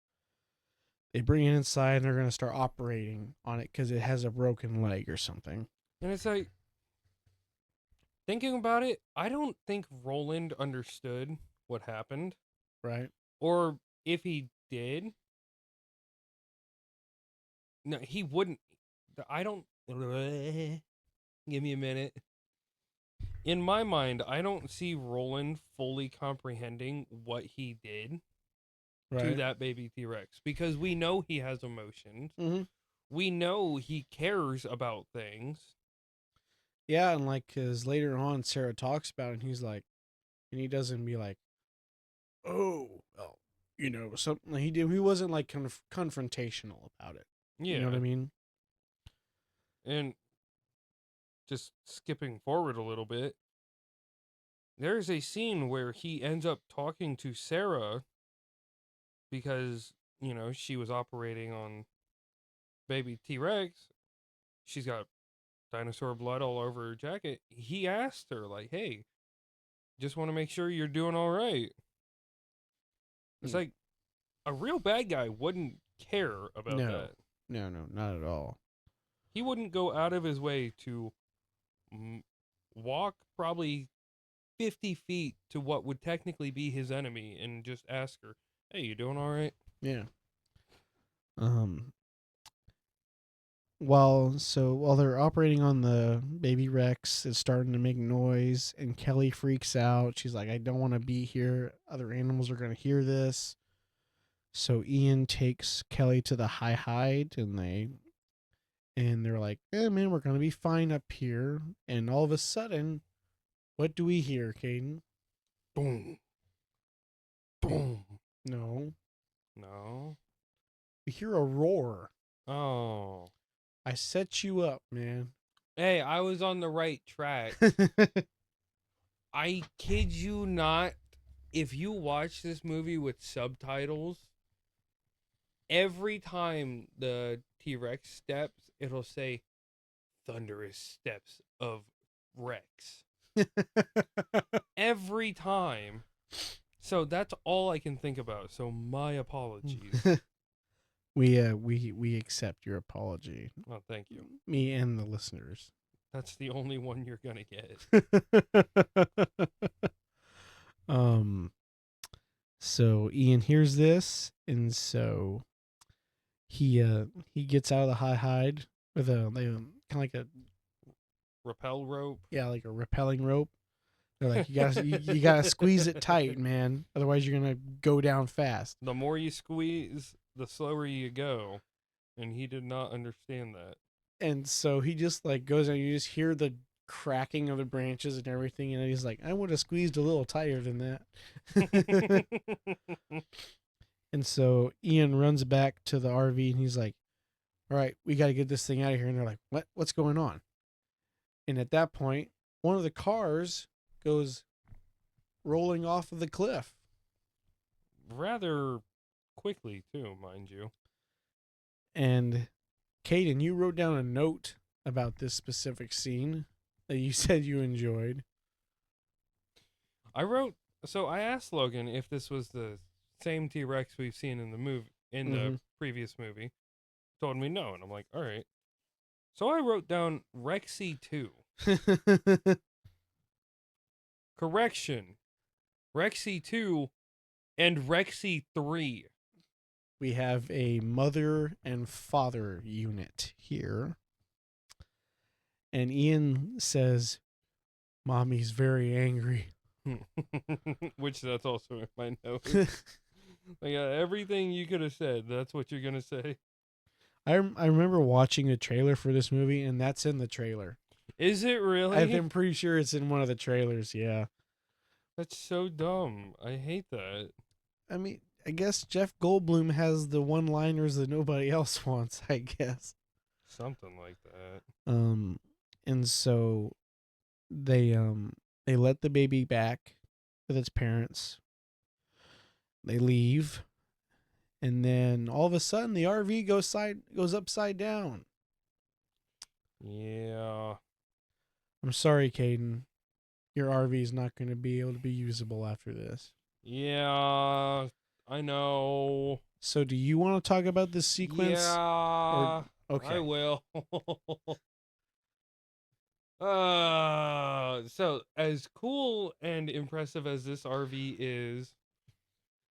They bring it inside and they're going to start operating on it because it has a broken leg or something. And it's like, thinking about it, I don't think Roland understood what happened. Right? Or if he did, no, he wouldn't. I don't. Give me a minute. In my mind, I don't see Roland fully comprehending what he did to that baby T-Rex, because we know he has emotions. Mm-hmm. We know he cares about things. Yeah, and like, because later on, Sarah talks about it, and he's like, and he doesn't be like, oh, well, something. He wasn't like confrontational about it. Yeah. You know what I mean? And just skipping forward a little bit, there's a scene where he ends up talking to Sarah because, she was operating on baby T-Rex. She's got dinosaur blood all over her jacket. He asked her, like, hey, just want to make sure you're doing all right. It's like, a real bad guy wouldn't care about that. No, not at all. He wouldn't go out of his way to walk probably 50 feet to what would technically be his enemy and just ask her, hey, you doing all right? Yeah. While they're operating on the baby Rex, it's starting to make noise, and Kelly freaks out. She's like, I don't want to be here. Other animals are going to hear this. So Ian takes Kelly to the high hide, and And they're like, man, we're going to be fine up here. And all of a sudden, what do we hear, Caden? Boom. Boom. No. No. We hear a roar. Oh. I set you up, man. Hey, I was on the right track. I kid you not. If you watch this movie with subtitles, every time the T-Rex steps, it'll say thunderous steps of Rex. Every time. So that's all I can think about. So my apologies. we accept your apology. Oh, thank you. Me and the listeners. That's the only one you're gonna get. So Ian hears this, and so he gets out of the hide with a kind of like a Rappel rope. like a rappelling rope. They're like, you gotta squeeze it tight, man. Otherwise, you're gonna go down fast. The more you squeeze, the slower you go. And he did not understand that. And so he just like goes and you just hear the cracking of the branches and everything, and he's like, I would have squeezed a little tighter than that. And so Ian runs back to the RV and he's like, all right, we got to get this thing out of here. And they're like, what's going on? And at that point, one of the cars goes rolling off of the cliff. Rather quickly, too, mind you. And Caden, you wrote down a note about this specific scene that you said you enjoyed. I asked Logan if this was the same T-Rex we've seen in the movie, in the previous movie. Told me no, and I'm like, all right. So I wrote down Rexy 2. Correction. Rexy 2 and Rexy 3. We have a mother and father unit here. And Ian says, Mommy's very angry. Which that's also in my notes. Like everything you could have said, that's what you're going to say. I remember watching a trailer for this movie, and that's in the trailer. Is it really? I'm pretty sure it's in one of the trailers, yeah. That's so dumb. I hate that. I mean, I guess Jeff Goldblum has the one-liners that nobody else wants, I guess. Something like that. And so they let the baby back with its parents. They leave. And then all of a sudden the RV goes upside down. Yeah. I'm sorry, Caden. Your RV is not going to be able to be usable after this. Yeah, I know. So do you want to talk about this sequence? Yeah. Okay. I will. So as cool and impressive as this RV is,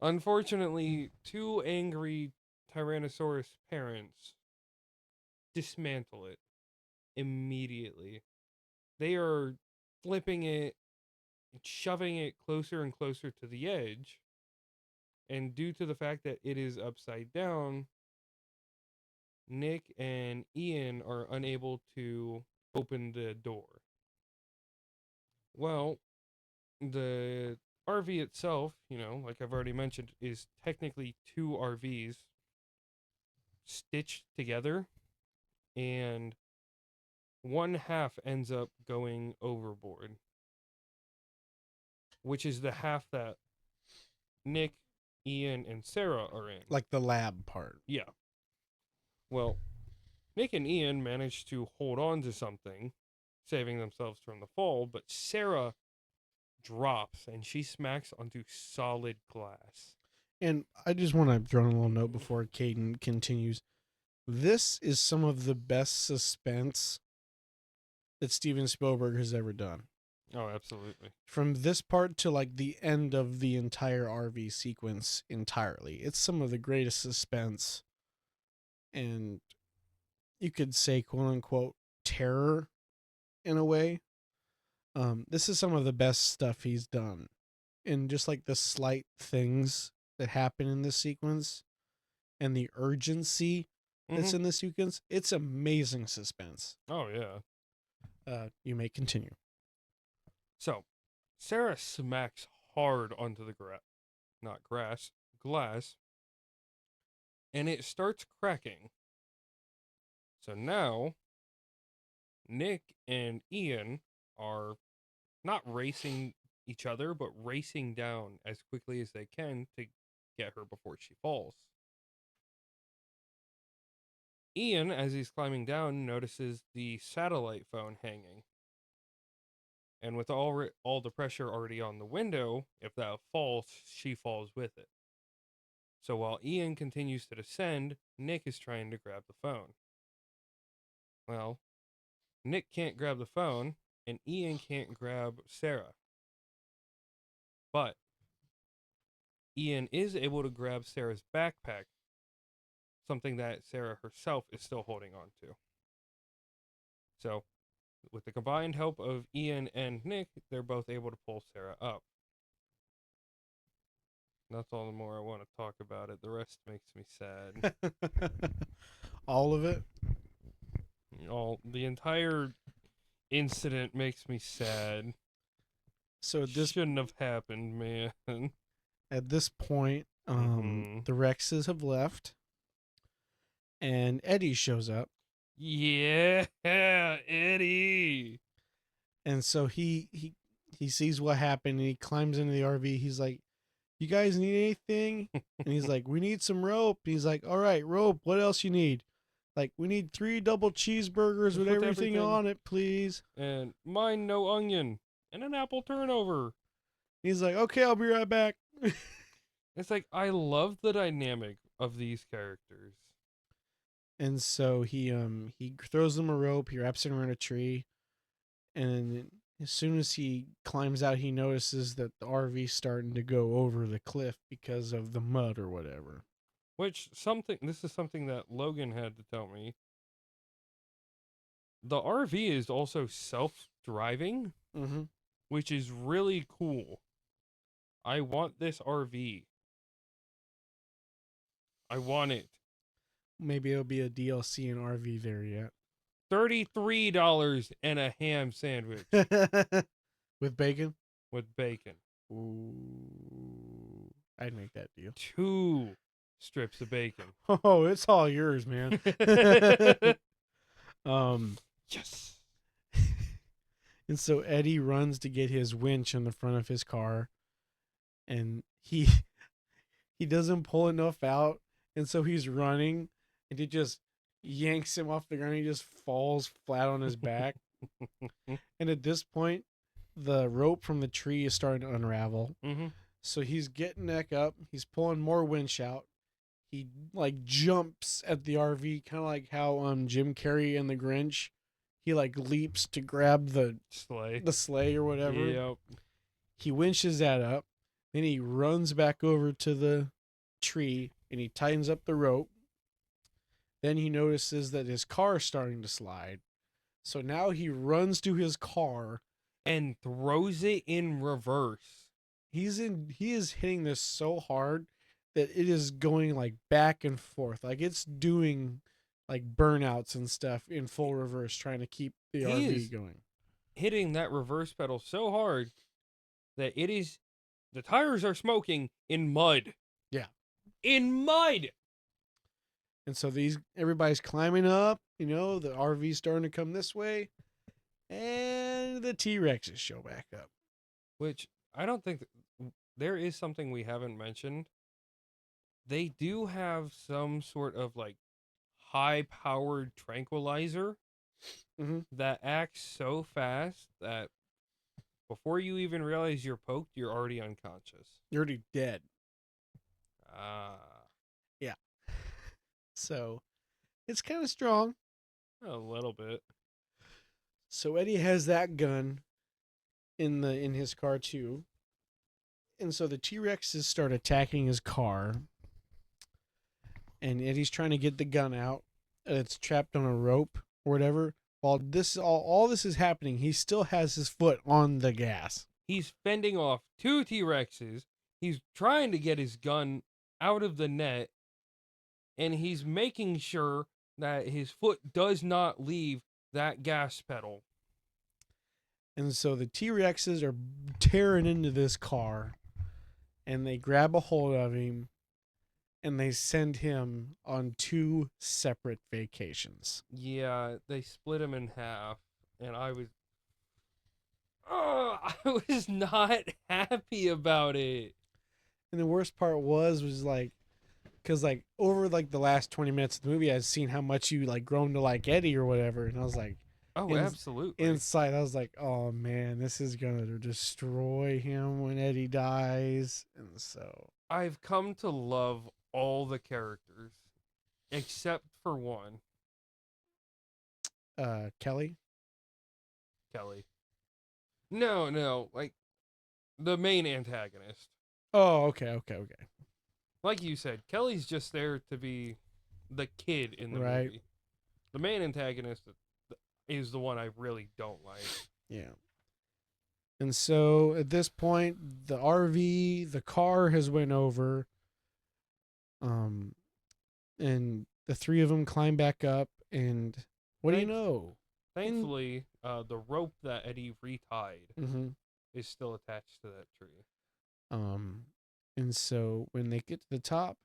unfortunately, two angry Tyrannosaurus parents dismantle it immediately. They are flipping it, shoving it closer and closer to the edge. And due to the fact that it is upside down, Nick and Ian are unable to open the door. Well, the RV itself, like I've already mentioned, is technically two RVs stitched together, and one half ends up going overboard, which is the half that Nick, Ian, and Sarah are in. Like the lab part. Yeah. Well, Nick and Ian managed to hold on to something, saving themselves from the fall, but Sarah drops and she smacks onto solid glass. And I just want to throw in a little note before Caden continues. This is some of the best suspense that Steven Spielberg has ever done. Oh, absolutely. From this part to like the end of the entire RV sequence entirely. It's some of the greatest suspense and you could say quote unquote terror in a way. This is some of the best stuff he's done. And just like the slight things that happen in this sequence and the urgency that's in this sequence. It's amazing suspense. Oh, yeah. You may continue. So, Sarah smacks hard onto the glass, and it starts cracking. So now, Nick and Ian are not racing each other, but racing down as quickly as they can to get her before she falls. Ian, as he's climbing down, notices the satellite phone hanging. And with all the pressure already on the window, if that falls, she falls with it. So while Ian continues to descend, Nick is trying to grab the phone. Well, Nick can't grab the phone, and Ian can't grab Sarah. But Ian is able to grab Sarah's backpack, something that Sarah herself is still holding on to. So, with the combined help of Ian and Nick, they're both able to pull Sarah up. That's all the more I want to talk about it. The rest makes me sad. All of it? The entire incident makes me sad. So this shouldn't have happened, man. At this point, the Rexes have left, and Eddie shows up. Yeah, Eddie. And so he sees what happened, and he climbs into the RV. He's like, "You guys need anything?" And he's like, "We need some rope." And he's like, "All right, rope. What else you need?" Like, "We need 3 double cheeseburgers with everything on it, please. And mine no onion. And an apple turnover." He's like, "Okay, I'll be right back." It's like, I love the dynamic of these characters. And so he throws them a rope. He wraps it around a tree, and as soon as he climbs out, he notices that the RV's starting to go over the cliff because of the mud or whatever. This is something that Logan had to tell me. The RV is also self-driving, which is really cool. I want this RV. I want it. Maybe it'll be a DLC in RV there yet. $33 and a ham sandwich. With bacon? With bacon. Ooh. I'd make that deal. 2 strips of bacon. Oh, it's all yours, man. Yes. And so Eddie runs to get his winch in the front of his car, and he doesn't pull enough out, and so he's running, and it just yanks him off the ground. He just falls flat on his back. And at this point, the rope from the tree is starting to unravel. So he's getting back up. He's pulling more winch out. He like jumps at the RV, kind of like how Jim Carrey in The Grinch, he like leaps to grab the sleigh or whatever. Yep. He winches that up. Then he runs back over to the tree and he tightens up the rope. Then he notices that his car is starting to slide. So now he runs to his car and throws it in reverse. He is hitting this so hard that it is going like back and forth. Like it's doing like burnouts and stuff in full reverse, trying to keep the RV going. Hitting that reverse pedal so hard that the tires are smoking in mud. Yeah. In mud. And so everybody's climbing up, the RV's starting to come this way, and the T-Rexes show back up. Which I don't think there is something we haven't mentioned. They do have some sort of like high-powered tranquilizer that acts so fast that before you even realize you're poked, you're already unconscious. You're already dead. Yeah. So it's kind of strong. A little bit. So Eddie has that gun in his car too. And so the T-Rexes start attacking his car. And Eddie's trying to get the gun out. It's trapped on a rope or whatever. While all this is happening, he still has his foot on the gas. He's fending off 2 T-Rexes. He's trying to get his gun out of the net. And he's making sure that his foot does not leave that gas pedal. And so the T-Rexes are tearing into this car, and they grab a hold of him, and they send him on 2 separate vacations. Yeah, they split him in half, and I was not happy about it. And the worst part was like, because like over like the last 20 minutes of the movie, I'd seen how much you like grown to like Eddie or whatever, and I was like, Oh, in, absolutely. inside, I was like, oh man, this is gonna destroy him when Eddie dies. And so I've come to love all the characters except for one, Kelly. Kelly. No, like the main antagonist. Oh, okay. Like you said, Kelly's just there to be the kid in the Right. movie. The main antagonist is the one I really don't like. Yeah. And so at this point, the RV, the car has went over. Um, and the 3 of them climb back up, and what do you know? Thankfully, the rope that Eddie retied Mm-hmm. is still attached to that tree. Um, and so when they get to the top,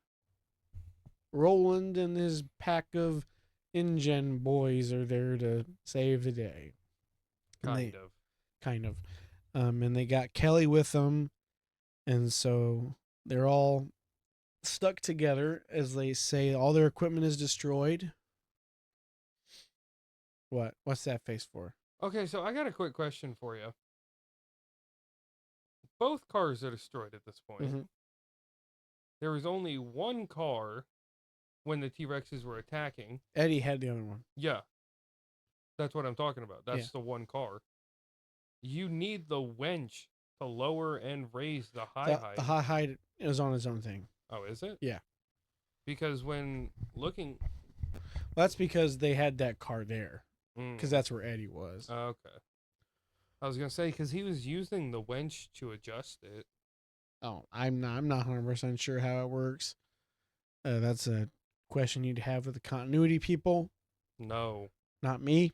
Roland and his pack of InGen boys are there to save the day. Kind of. Kind of. And they got Kelly with them, and so they're all stuck together as they say all their equipment is destroyed. What? What's that face for? Okay, so I got a quick question for you. Both cars are destroyed at this point. Mm-hmm. There was only one car when the T-Rexes were attacking. Eddie had the other one. Yeah. That's what I'm talking about. That's Yeah. the one car. You need the winch to lower and raise the high height. The high height is on its own thing. Oh, is it? Yeah. Because when looking... Well, that's because they had that car there. Because that's where Eddie was. Okay. I was going to say, because he was using the winch to adjust it. Oh, I'm not 100% sure how it works. That's a question you'd have with the continuity people. No. Not me.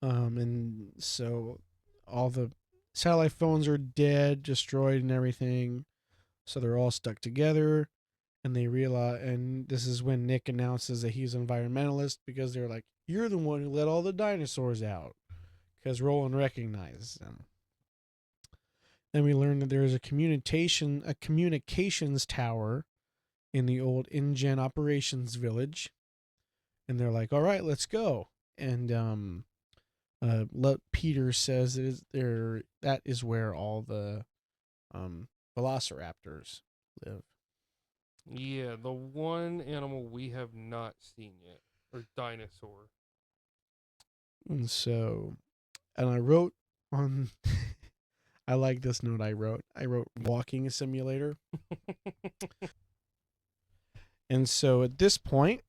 And so all the satellite phones are dead, destroyed, and everything. So they're all stuck together, and they realize. And this is when Nick announces that he's an environmentalist, because they're like, "You're the one who let all the dinosaurs out," because Roland recognizes them. Then we learn that there is a communications tower in the old InGen operations village, and they're like, "All right, let's go." And Peter says that is where all the velociraptors live. Yeah, the one animal we have not seen yet, or dinosaur. And I wrote on. I like this note I wrote. I wrote walking simulator. And so at this point,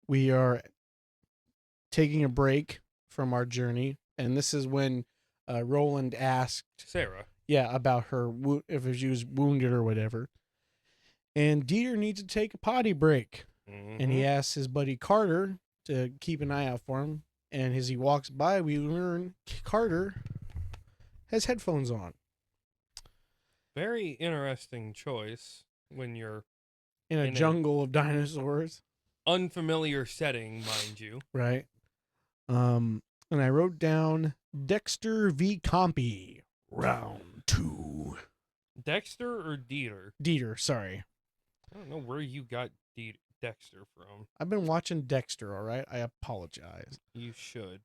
we are taking a break from our journey, and this is when Roland asked Sarah. Yeah, about her if she was wounded or whatever. And Dieter needs to take a potty break, and he asks his buddy Carter to keep an eye out for him. And as he walks by, we learn Carter has headphones on. Very interesting choice when you're in a jungle of dinosaurs. Unfamiliar setting, mind you. Right. And I wrote down Dexter v. Compy, round 2. Dexter or Dieter? Dieter, sorry. I don't know where you got Dexter from. I've been watching Dexter, all right? I apologize. You should.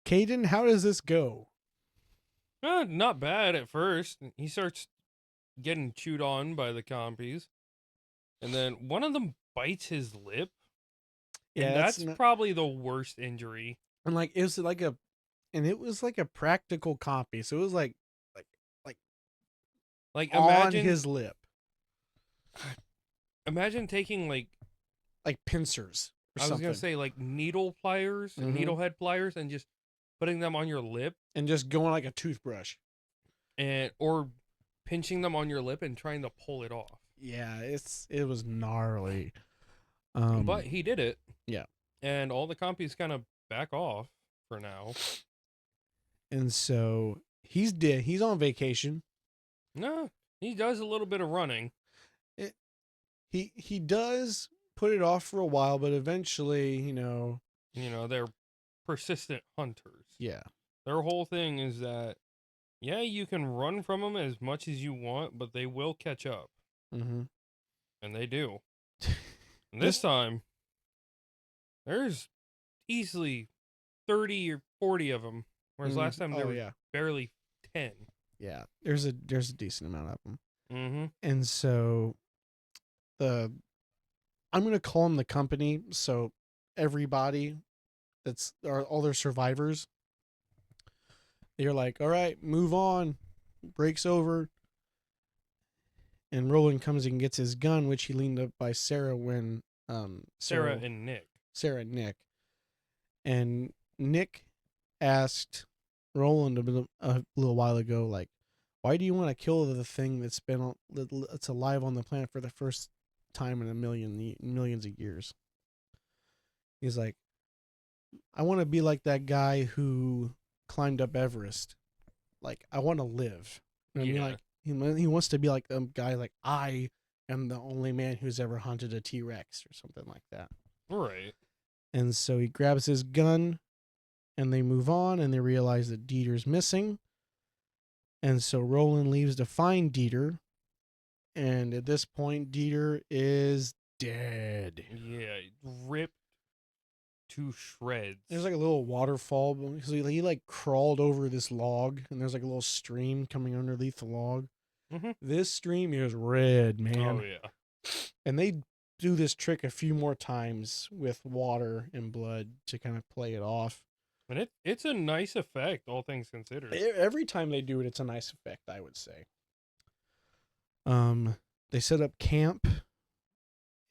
Caden, how does this go? Not bad at first. He starts getting chewed on by the compies. And then one of them bites his lip. Yeah, and that's probably the worst injury. And like it was like a practical compy. So it was like imagine on his lip. Imagine taking like pincers or I was something. going to say like needle pliers, needle head pliers, and just putting them on your lip. And just going like a toothbrush. Or pinching them on your lip and trying to pull it off. Yeah, it was gnarly. But he did it. Yeah. And all the compies kind of back off for now. And so he's on vacation. No, he does a little bit of running. He does put it off for a while, but eventually, They're persistent hunters. yeah. Their whole thing is that, yeah, you can run from them as much as you want, but they will catch up. Mm-hmm. And they do. And this time, there's easily 30 or 40 of them, whereas last time there was barely 10. Yeah, there's a decent amount of them. Mm-hmm. And so I'm going to call them the company, so everybody all their survivors, they're like, all right, move on, breaks over, and Roland comes and gets his gun, which he leaned up by Sarah when Sarah and Nick. And Nick asked Roland a little while ago, like, why do you want to kill the thing that's alive on the planet for the first time in millions of years? He's like, I want to be like that guy who climbed up Everest. Like, I want to live. You know what I mean? Like, he wants to be like a guy like, I am the only man who's ever hunted a T-Rex or something like that. Right. And so he grabs his gun and they move on and they realize that Dieter's missing. And so Roland leaves to find Dieter. And at this point, Dieter is dead. Yeah, ripped to shreds. There's like a little waterfall because he like crawled over this log and there's like a little stream coming underneath the log. Mm-hmm. This stream is red, man. Oh, yeah. And they do this trick a few more times with water and blood to kind of play it off. And it's a nice effect, all things considered. Every time they do it, it's a nice effect, I would say. They set up camp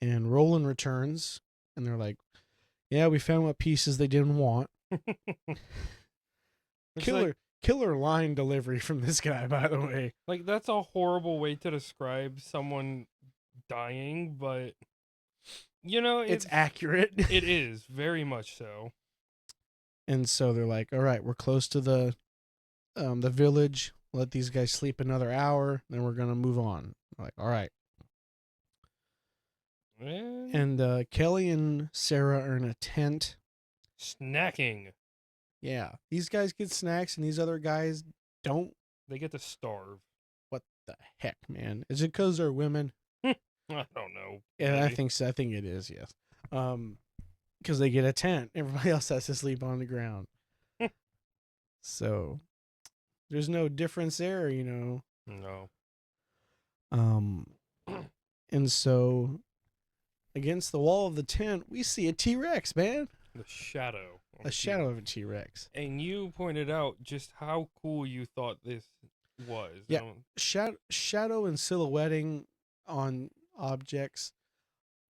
and Roland returns and they're like, yeah, we found what pieces they didn't want. Killer line delivery from this guy, by the way. Like, that's a horrible way to describe someone dying, but it's accurate. It is very much so. And so they're like, all right, we're close to the village. Let these guys sleep another hour, then we're gonna move on. We're like, all right. And Kelly and Sarah are in a tent. Snacking. Yeah. These guys get snacks and these other guys don't. They get to starve. What the heck, man? Is it because they're women? I don't know. Yeah, maybe. I think so. I think it is, yes. Because they get a tent. Everybody else has to sleep on the ground. So there's no difference there, No. And so against the wall of the tent, we see a T-Rex, man. The shadow. A shadow of a T-Rex. And you pointed out just how cool you thought this was. Yeah. Shadow and silhouetting on objects.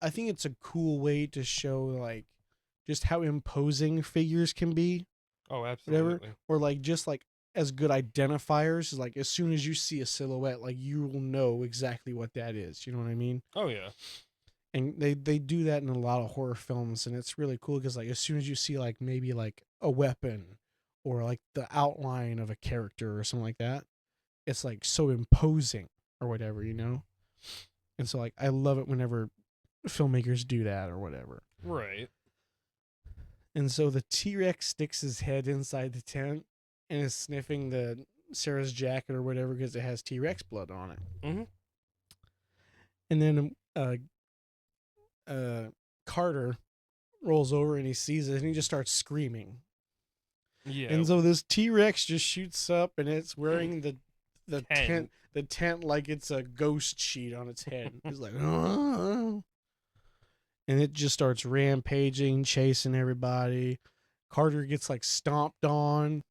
I think it's a cool way to show, like, just how imposing figures can be. Oh, absolutely. Whatever. Or, like, just, like, as good identifiers. Like, as soon as you see a silhouette, like, you will know exactly what that is. You know what I mean? Oh, yeah. And they do that in a lot of horror films, and it's really cool because, like, as soon as you see, like, maybe, like, a weapon or, like, the outline of a character or something like that, it's, like, so imposing or whatever, And so, like, I love it whenever filmmakers do that or whatever. Right. And so the T-Rex sticks his head inside the tent and is sniffing Sarah's jacket or whatever because it has T-Rex blood on it. Mm-hmm. And then Carter rolls over and he sees it and he just starts screaming. Yeah. And so this T-Rex just shoots up and it's wearing the tent like it's a ghost sheet on its head. He's like, oh. And it just starts rampaging, chasing everybody. Carter gets like stomped on.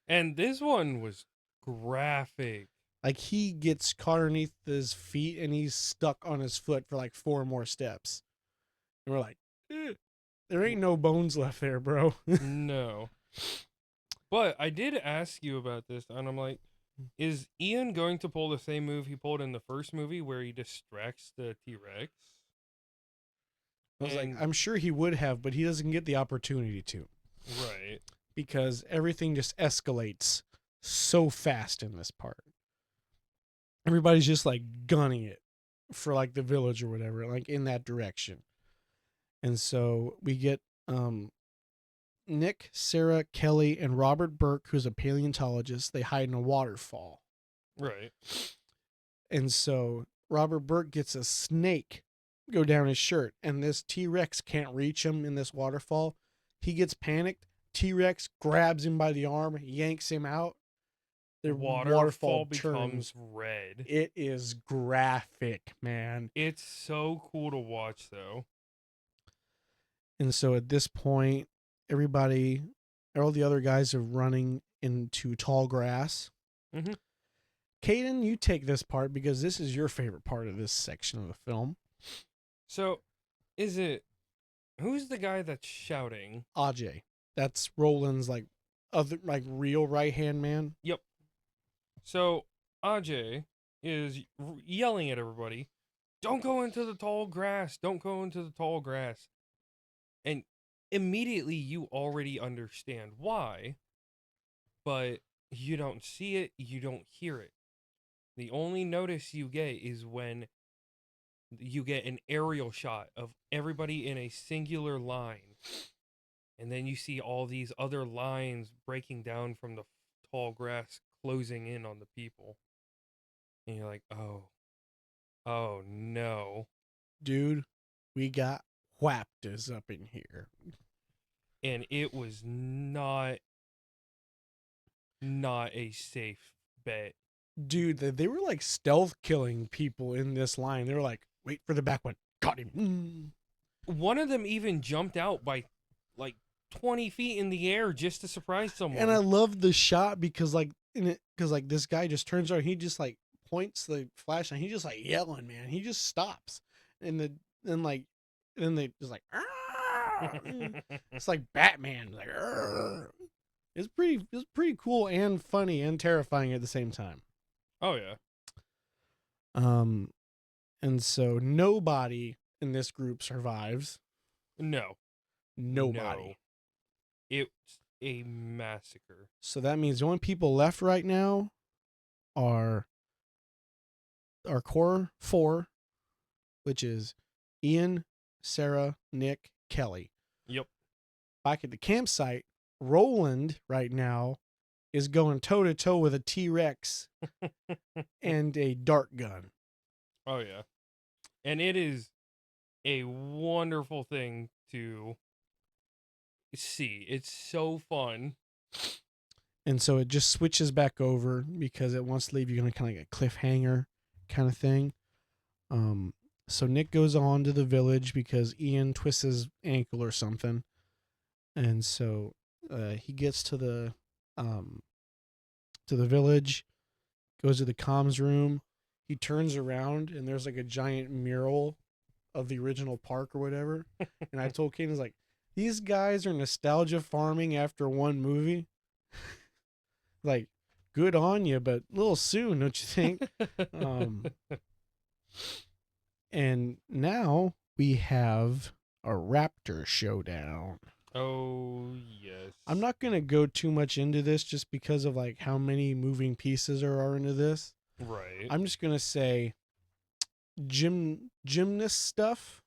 And this one was graphic. Like he gets caught underneath his feet and he's stuck on his foot for like 4 more steps. And we're like, there ain't no bones left there, bro. No. But I did ask you about this, and I'm like, is Ian going to pull the same move he pulled in the first movie where he distracts the T-Rex? I was like, And I'm sure he would have, but he doesn't get the opportunity to. right. Because everything just escalates so fast in this part. Everybody's just like gunning it for like the village or whatever, like in that direction. And so we get Nick, Sarah, Kelly, and Robert Burke, who's a paleontologist. They hide in a waterfall. Right. And so Robert Burke gets a snake go down his shirt, and this T-Rex can't reach him in this waterfall. He gets panicked. T-Rex grabs him by the arm, yanks him out. The Waterfall waterfall becomes turns. red. It is graphic, man. It's so cool to watch, though. And so at this point, everybody, all the other guys are running into tall grass. Mm-hmm. Caden, you take this part because this is your favorite part of this section of the film. So, who's the guy that's shouting? Ajay. That's Roland's real right hand man. Yep. So, Ajay is yelling at everybody, "Don't go into the tall grass. Don't go into the tall grass." And immediately you already understand why, but you don't see it, you don't hear it. The only notice you get is when you get an aerial shot of everybody in a singular line. And then you see all these other lines breaking down from the tall grass closing in on the people. And you're like, oh no. Dude, we got whapped up in here. And it was not a safe bet. Dude, they were like stealth killing people in this line. They were like, wait for the back one. Got him. One of them even jumped out by like 20 feet in the air just to surprise someone. And I love the shot because this guy just turns around, he just like points the flashlight, he just like yelling, man. He just stops. And then they just like it's like Batman, like it's pretty cool and funny and terrifying at the same time. Oh yeah. And so nobody in this group survives. No. Nobody. No. It's a massacre. So that means the only people left right now are our core four, which is Ian, Sarah, Nick, Kelly. Yep. Back at the campsite, Roland right now is going toe to toe with a T-Rex and a dart gun. Oh yeah. And it is a wonderful thing to see. It's so fun. And so it just switches back over because it wants to leave you on kind of like a cliffhanger kind of thing. So Nick goes on to the village because Ian twists his ankle or something. And so he gets to the village, goes to the comms room. He turns around and there's like a giant mural of the original park or whatever. And I told Kane, I was like, these guys are nostalgia farming after one movie. Like, good on you, but a little soon, don't you think? And now we have a raptor showdown. Oh yes. I'm not going to go too much into this just because of like how many moving pieces there are into this. Right. I'm just going to say gymnast stuff.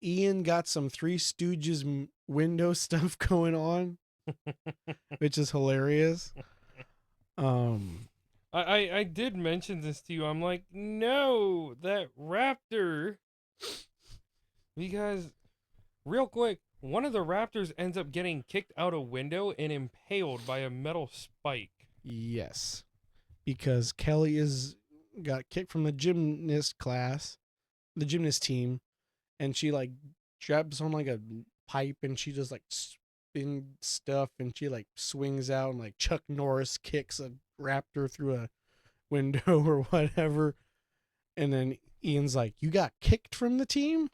Ian got some Three Stooges window stuff going on, which is hilarious. I did mention this to you. I'm like, no, that raptor. Because, real quick, one of the raptors ends up getting kicked out a window and impaled by a metal spike. Yes, because Kelly got kicked from the gymnast team, and she like grabs on like a pipe and she just like spin stuff and she like swings out and like Chuck Norris kicks a raptor through a window or whatever. And then Ian's like, "You got kicked from the team?"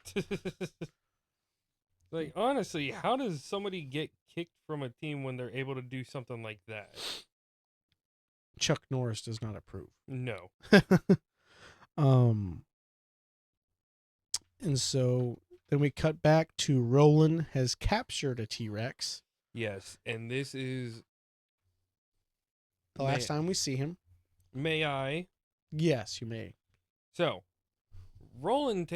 Like, honestly, how does somebody get kicked from a team when they're able to do something like that? Chuck Norris does not approve. No. And so Then we cut back to Roland has captured a T-Rex. Yes, and this is The last time we see him. May I? Yes, you may. So, Roland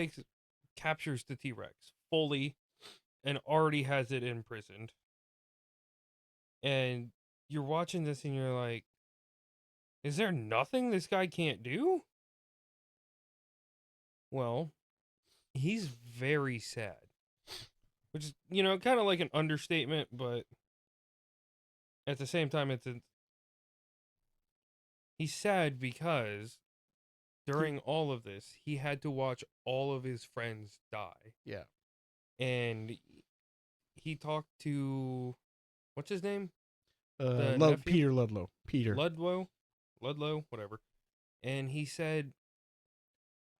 captures the T-Rex fully and already has it imprisoned. And you're watching this and you're like, is there nothing this guy can't do? Well, he's very sad. Which is, kind of like an understatement, but at the same time, he's sad because during all of this, he had to watch all of his friends die. Yeah. And he talked to, what's his name? Peter Ludlow. Peter. Ludlow, whatever. And he said,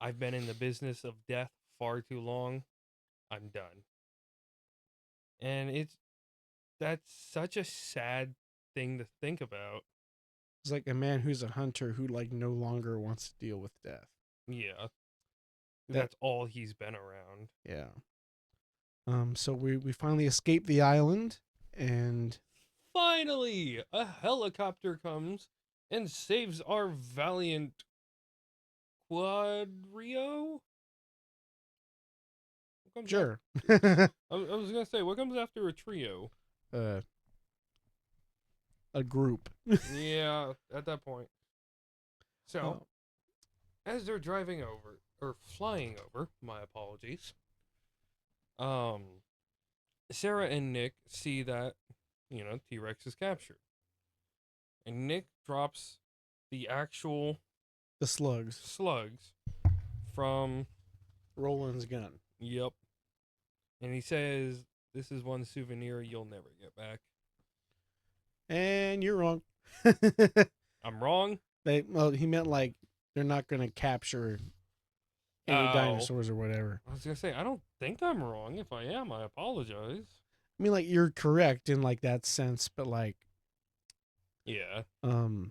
I've been in the business of death far too long. I'm done. And that's such a sad thing to think about. It's like a man who's a hunter who no longer wants to deal with death. Yeah. That's all he's been around. Yeah. So we finally escape the island, and finally a helicopter comes and saves our valiant Quadrio. Sure. I was gonna say, what comes after a trio? A group. Yeah, at that point. So, as they're driving over, or flying over, my apologies, Sarah and Nick see that, T-Rex is captured. And Nick drops the slugs from Roland's gun. Yep. And he says, this is one souvenir you'll never get back. And you're wrong. I'm wrong? He meant they're not going to capture any dinosaurs or whatever. I was going to say, I don't think I'm wrong. If I am, I apologize. I mean, you're correct in that sense, but yeah. But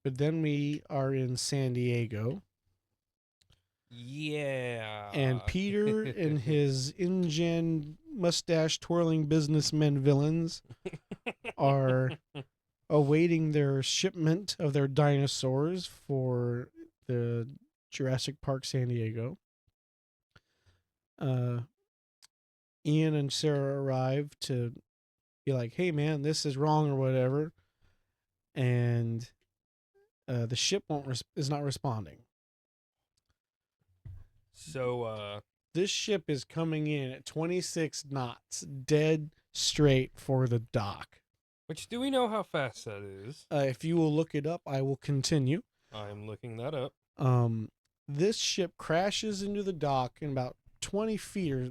then we are in San Diego. Yeah. And Peter and his InGen mustache twirling businessmen villains are awaiting their shipment of their dinosaurs for the Jurassic Park San Diego. Ian and Sarah arrive to be like, hey man, this is wrong or whatever. And the ship is not responding. So, this ship is coming in at 26 knots, dead straight for the dock. Which, do we know how fast that is? If you will look it up, I will continue. I'm looking that up. This ship crashes into the dock in about 20 feet or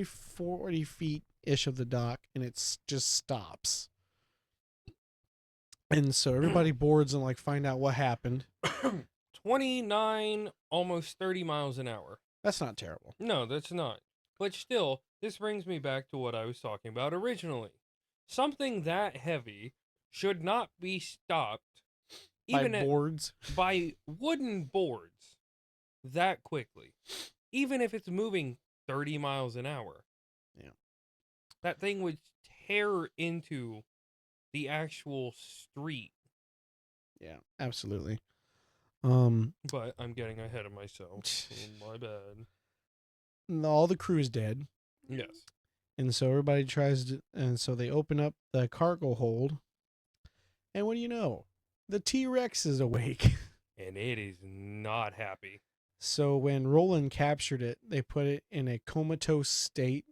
40 feet-ish of the dock, and it just stops. And so everybody boards and find out what happened. 29, almost 30 miles an hour. That's not terrible. No, that's not. But still, this brings me back to what I was talking about originally. Something that heavy should not be stopped even by wooden boards that quickly. Even if it's moving 30 miles an hour. Yeah. That thing would tear into the actual street. Yeah, absolutely. But I'm getting ahead of myself. My bad. All the crew's dead. Yes. And so everybody and so they open up the cargo hold. And what do you know? The T-Rex is awake. And it is not happy. So when Roland captured it, they put it in a comatose state.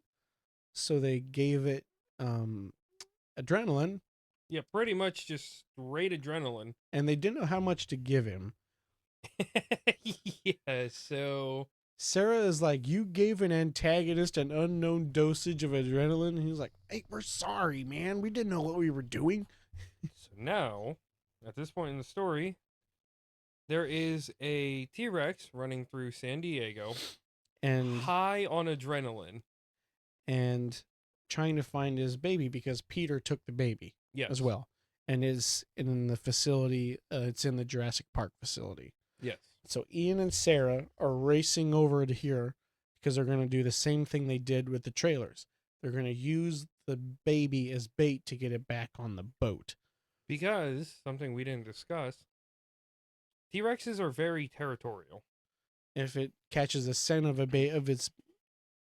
So they gave it adrenaline. Yeah, pretty much just straight adrenaline. And they didn't know how much to give him. Yeah, so Sarah is like, you gave an antagonist an unknown dosage of adrenaline. And he's like, hey, we're sorry, man. We didn't know what we were doing. So now, at this point in the story, there is a T-Rex running through San Diego and high on adrenaline and trying to find his baby because Peter took the baby as well and is in the facility. It's in the Jurassic Park facility. Yes. So Ian and Sarah are racing over to here because they're going to do the same thing they did with the trailers. They're going to use the baby as bait to get it back on the boat. Because something we didn't discuss, T-Rexes are very territorial. If it catches a scent of of its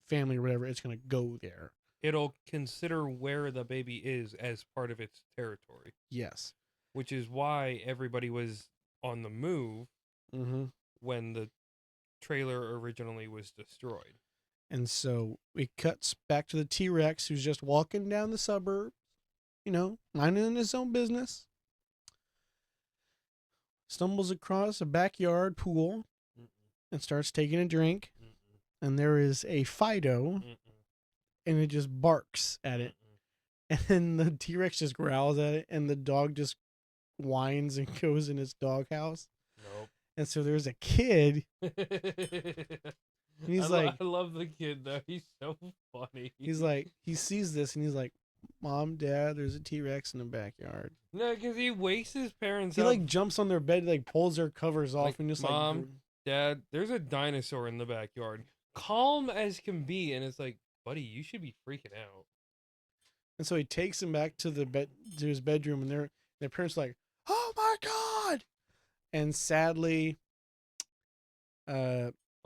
family or whatever, it's going to go there. It'll consider where the baby is as part of its territory. Yes. Which is why everybody was on the move when the trailer originally was destroyed. And so we cuts back to the T-Rex who's just walking down the suburb, minding his own business. Stumbles across a backyard pool and starts taking a drink. And there is a Fido, and it just barks at it. And then the T-Rex just growls at it, and the dog just whines and goes in its doghouse. Nope. And so there's a kid. And he's I love the kid though. He's so funny. He's like, he sees this and he's like, Mom, Dad, there's a T-Rex in the backyard. No, because he wakes his parents up. He like jumps on their bed, like pulls their covers off, and just Mom, Dad, there's a dinosaur in the backyard. Calm as can be, and it's like, buddy, you should be freaking out. And so he takes him back to to his bedroom, and their parents are like, oh my God! And sadly, Fido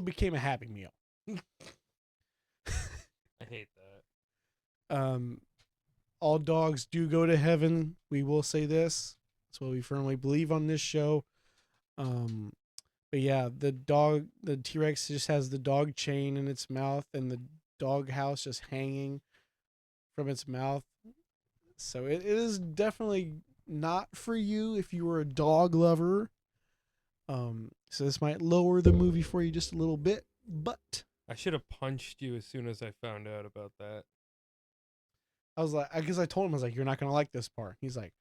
became a Happy Meal. I hate that. All dogs do go to heaven. We will say this. That's what we firmly believe on this show. But yeah, the T-Rex just has the dog chain in its mouth and the dog house just hanging from its mouth. So it is definitely not for you if you were a dog lover. So this might lower the movie for you just a little bit, but I should have punched you as soon as I found out about that. I was like, because I told him, I was like, you're not going to like this part. He's like,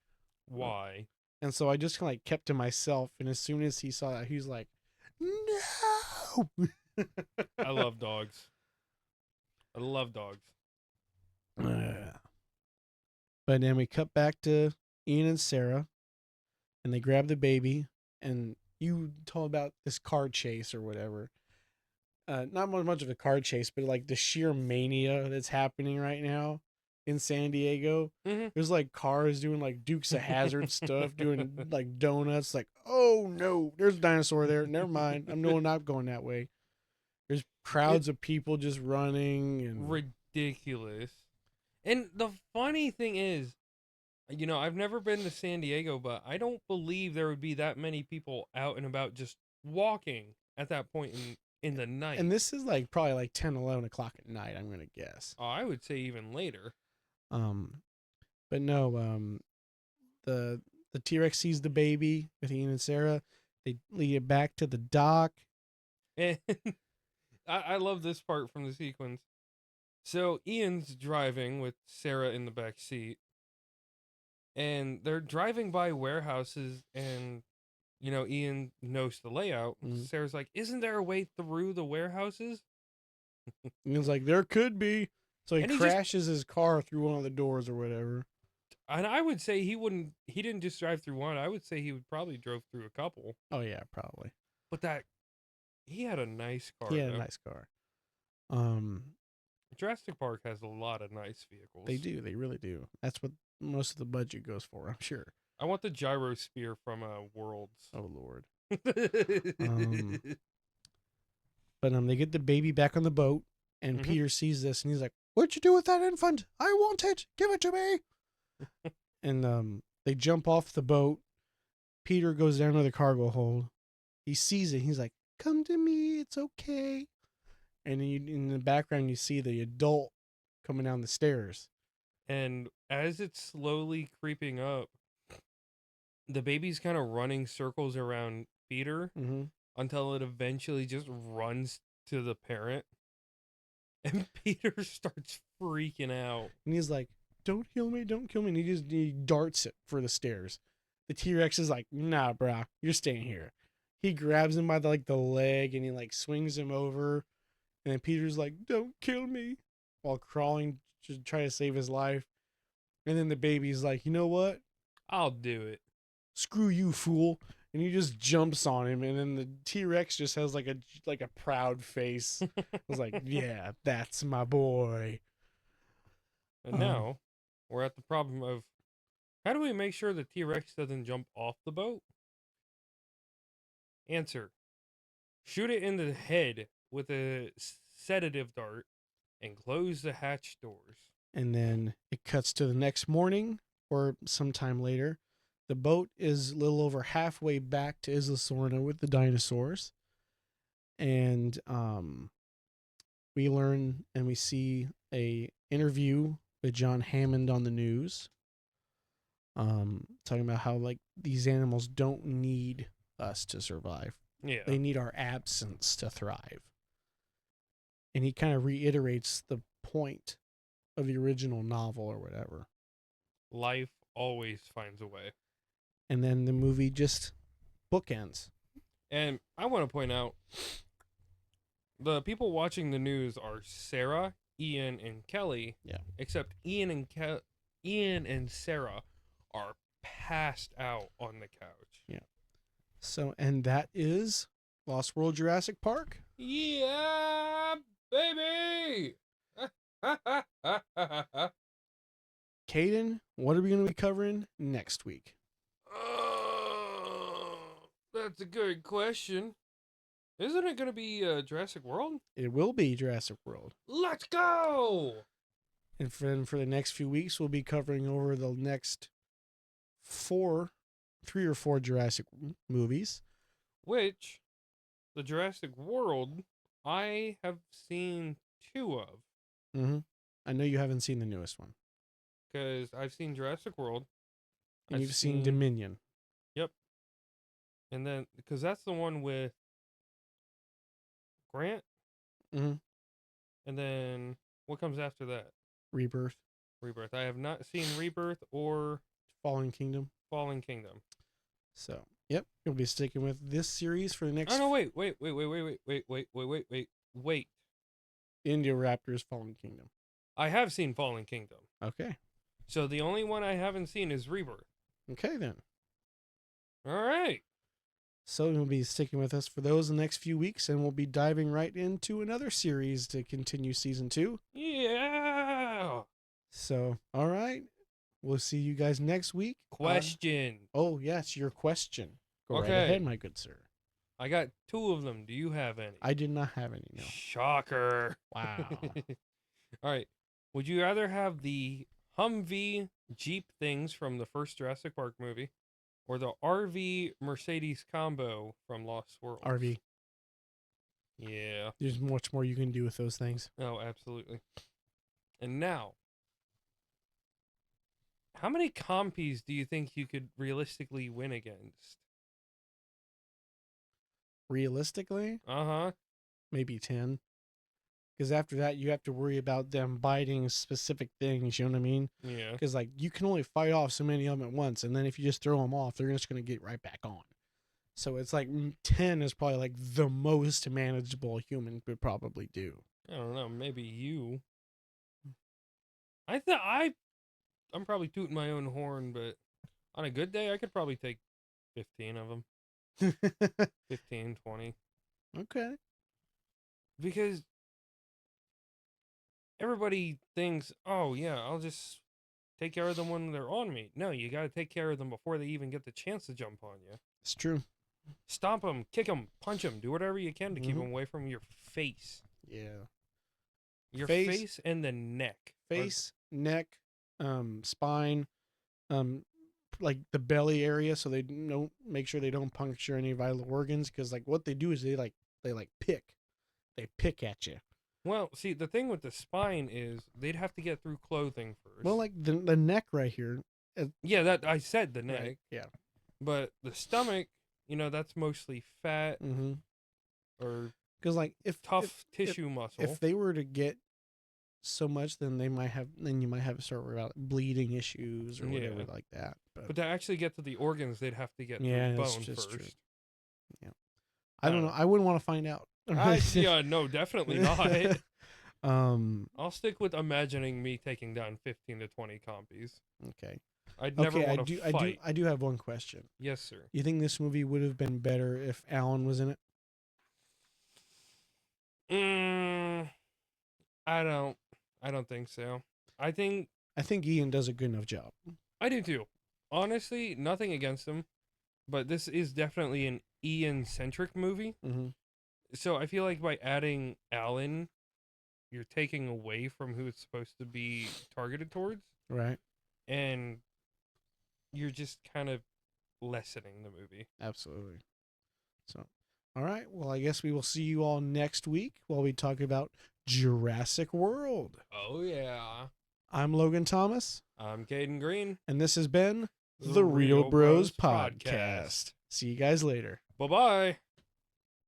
why? And so I just kind of like kept to myself. And as soon as he saw that, he was like, no. I love dogs. I love dogs. But then we cut back to Ian and Sarah, and they grab the baby, and you told about this car chase or whatever. Not much of a car chase, but like the sheer mania that's happening right now in San Diego. There's like cars doing like Dukes of Hazzard stuff, doing like donuts. Like, oh no, there's a dinosaur there. Never mind. I'm not going that way. There's crowds of people just running and ridiculous. And the funny thing is, I've never been to San Diego, but I don't believe there would be that many people out and about just walking at that point in the night. And this is like probably like 10, 11 o'clock at night, I'm going to guess. Oh, I would say even later. But no, the T-Rex sees the baby with Ian and Sarah. They lead it back to the dock. And I love this part from the sequence. So Ian's driving with Sarah in the back seat. And they're driving by warehouses, and Ian knows the layout. Sarah's like, "Isn't there a way through the warehouses?" Ian's like, "There could be." So he crashes his car through one of the doors or whatever. And I would say he didn't just drive through one. I would say he would probably drove through a couple. Oh yeah, probably. But he had a nice car. He had a nice car. Jurassic Park has a lot of nice vehicles. They do. They really do. That's what most of the budget goes for, I'm sure. I want the gyro spear from Worlds. Oh Lord. But they get the baby back on the boat, and Peter sees this, and he's like, "What'd you do with that infant? I want it. Give it to me." And they jump off the boat. Peter goes down to the cargo hold. He sees it. He's like, "Come to me. It's okay." And in the background, you see the adult coming down the stairs. And as it's slowly creeping up, the baby's kind of running circles around Peter until it eventually just runs to the parent. And Peter starts freaking out. And he's like, "Don't kill me, don't kill me." And he darts it for the stairs. The T-Rex is like, "Nah, brah, you're staying here." He grabs him by the leg, and he like swings him over. And then Peter's like, "Don't kill me," while crawling to try to save his life. And then the baby's like, "You know what? I'll do it. Screw you, fool." and he just jumps on him, and then the T-Rex just has like a proud face. I was like, yeah, that's my boy. And now we're at the problem of how do we make sure the T-Rex doesn't jump off the boat? Answer: shoot it in the head with a sedative dart and close the hatch doors. And then it cuts to the next morning or sometime later. The boat is a little over halfway back to Isla Sorna with the dinosaurs. And we learn and we see a interview with John Hammond on the news. Talking about how like these animals don't need us to survive. Yeah. They need our absence to thrive. And he kind of reiterates the point of the original novel or whatever. Life always finds a way. And then the movie just bookends. And I want to point out the people watching the news are Sarah, Ian, and Kelly. Yeah. Except Ian and Sarah are passed out on the couch. Yeah. So, and that is Lost World Jurassic Park. Yeah, baby! Caden, what are we going to be covering next week? That's a good question. Isn't it going to be Jurassic World? It will be Jurassic World. Let's go! And for the next few weeks, we'll be covering over the next 3 or 4 Jurassic movies. Which, the Jurassic World, I have seen 2 of. Mm-hmm. I know you haven't seen the newest one. Because I've seen Jurassic World. And you've seen Dominion. Yep. And then, because that's the one with Grant. Mm-hmm. And then, what comes after that? Rebirth. I have not seen Rebirth or Fallen Kingdom. So, yep, you'll be sticking with this series for the next. Oh no! Wait! India Raptors Fallen Kingdom. I have seen Fallen Kingdom. Okay. So the only one I haven't seen is Rebirth. Okay then. All right. So you'll be sticking with us for those the next few weeks, and we'll be diving right into another series to continue season 2. Yeah. So, all right. We'll see you guys next week. Question. Oh, yes, your question. Go right Okay. ahead, my good sir. I got 2 of them. Do you have any? I did not have any, no. Shocker. Wow. All right. Would you rather have the Humvee Jeep things from the first Jurassic Park movie or the RV Mercedes combo from Lost World? RV. Yeah. There's much more you can do with those things. Oh, absolutely. And now, how many compies do you think you could realistically win against? Realistically? Uh-huh. Maybe 10. Because after that, you have to worry about them biting specific things, you know what I mean? Yeah. Because, like, you can only fight off so many of them at once, and then if you just throw them off, they're just going to get right back on. So it's like 10 is probably, like, the most manageable a human could probably do. I don't know. Maybe you. I'm probably tooting my own horn, but on a good day, I could probably take 15 of them. 15, 20. Okay. Because everybody thinks, oh, yeah, I'll just take care of them when they're on me. No, you got to take care of them before they even get the chance to jump on you. It's true. Stomp them, kick them, punch them, do whatever you can to keep them away from your face. Yeah. Your face and the neck. Face, neck, spine, like the belly area, so they don't make sure they don't puncture any vital organs. Because like what they do is they pick at you. Well, see, the thing with the spine is they'd have to get through clothing first. Well, like the neck right here. Yeah, that I said the neck. Right, yeah. But the stomach, that's mostly fat or because like if tissue muscle. If they were to get so much, then you might have to start worrying about bleeding issues or whatever like that. But to actually get to the organs, they'd have to get through bone first. True. Yeah, I don't know. I wouldn't want to find out. No, definitely not. I'll stick with imagining me taking down 15 to 20 compies. Okay. I'd never want to fight. I do have one question. Yes, sir. You think this movie would have been better if Alan was in it? I don't think so. I think Ian does a good enough job. I do too. Honestly, nothing against him, but this is definitely an Ian-centric movie. Mm-hmm. So I feel like by adding Alan, you're taking away from who it's supposed to be targeted towards. Right. And you're just kind of lessening the movie. Absolutely. So, all right. Well, I guess we will see you all next week while we talk about Jurassic World. Oh, yeah. I'm Logan Thomas. I'm Caden Green. And this has been the Real Bros Podcast. See you guys later. Bye-bye.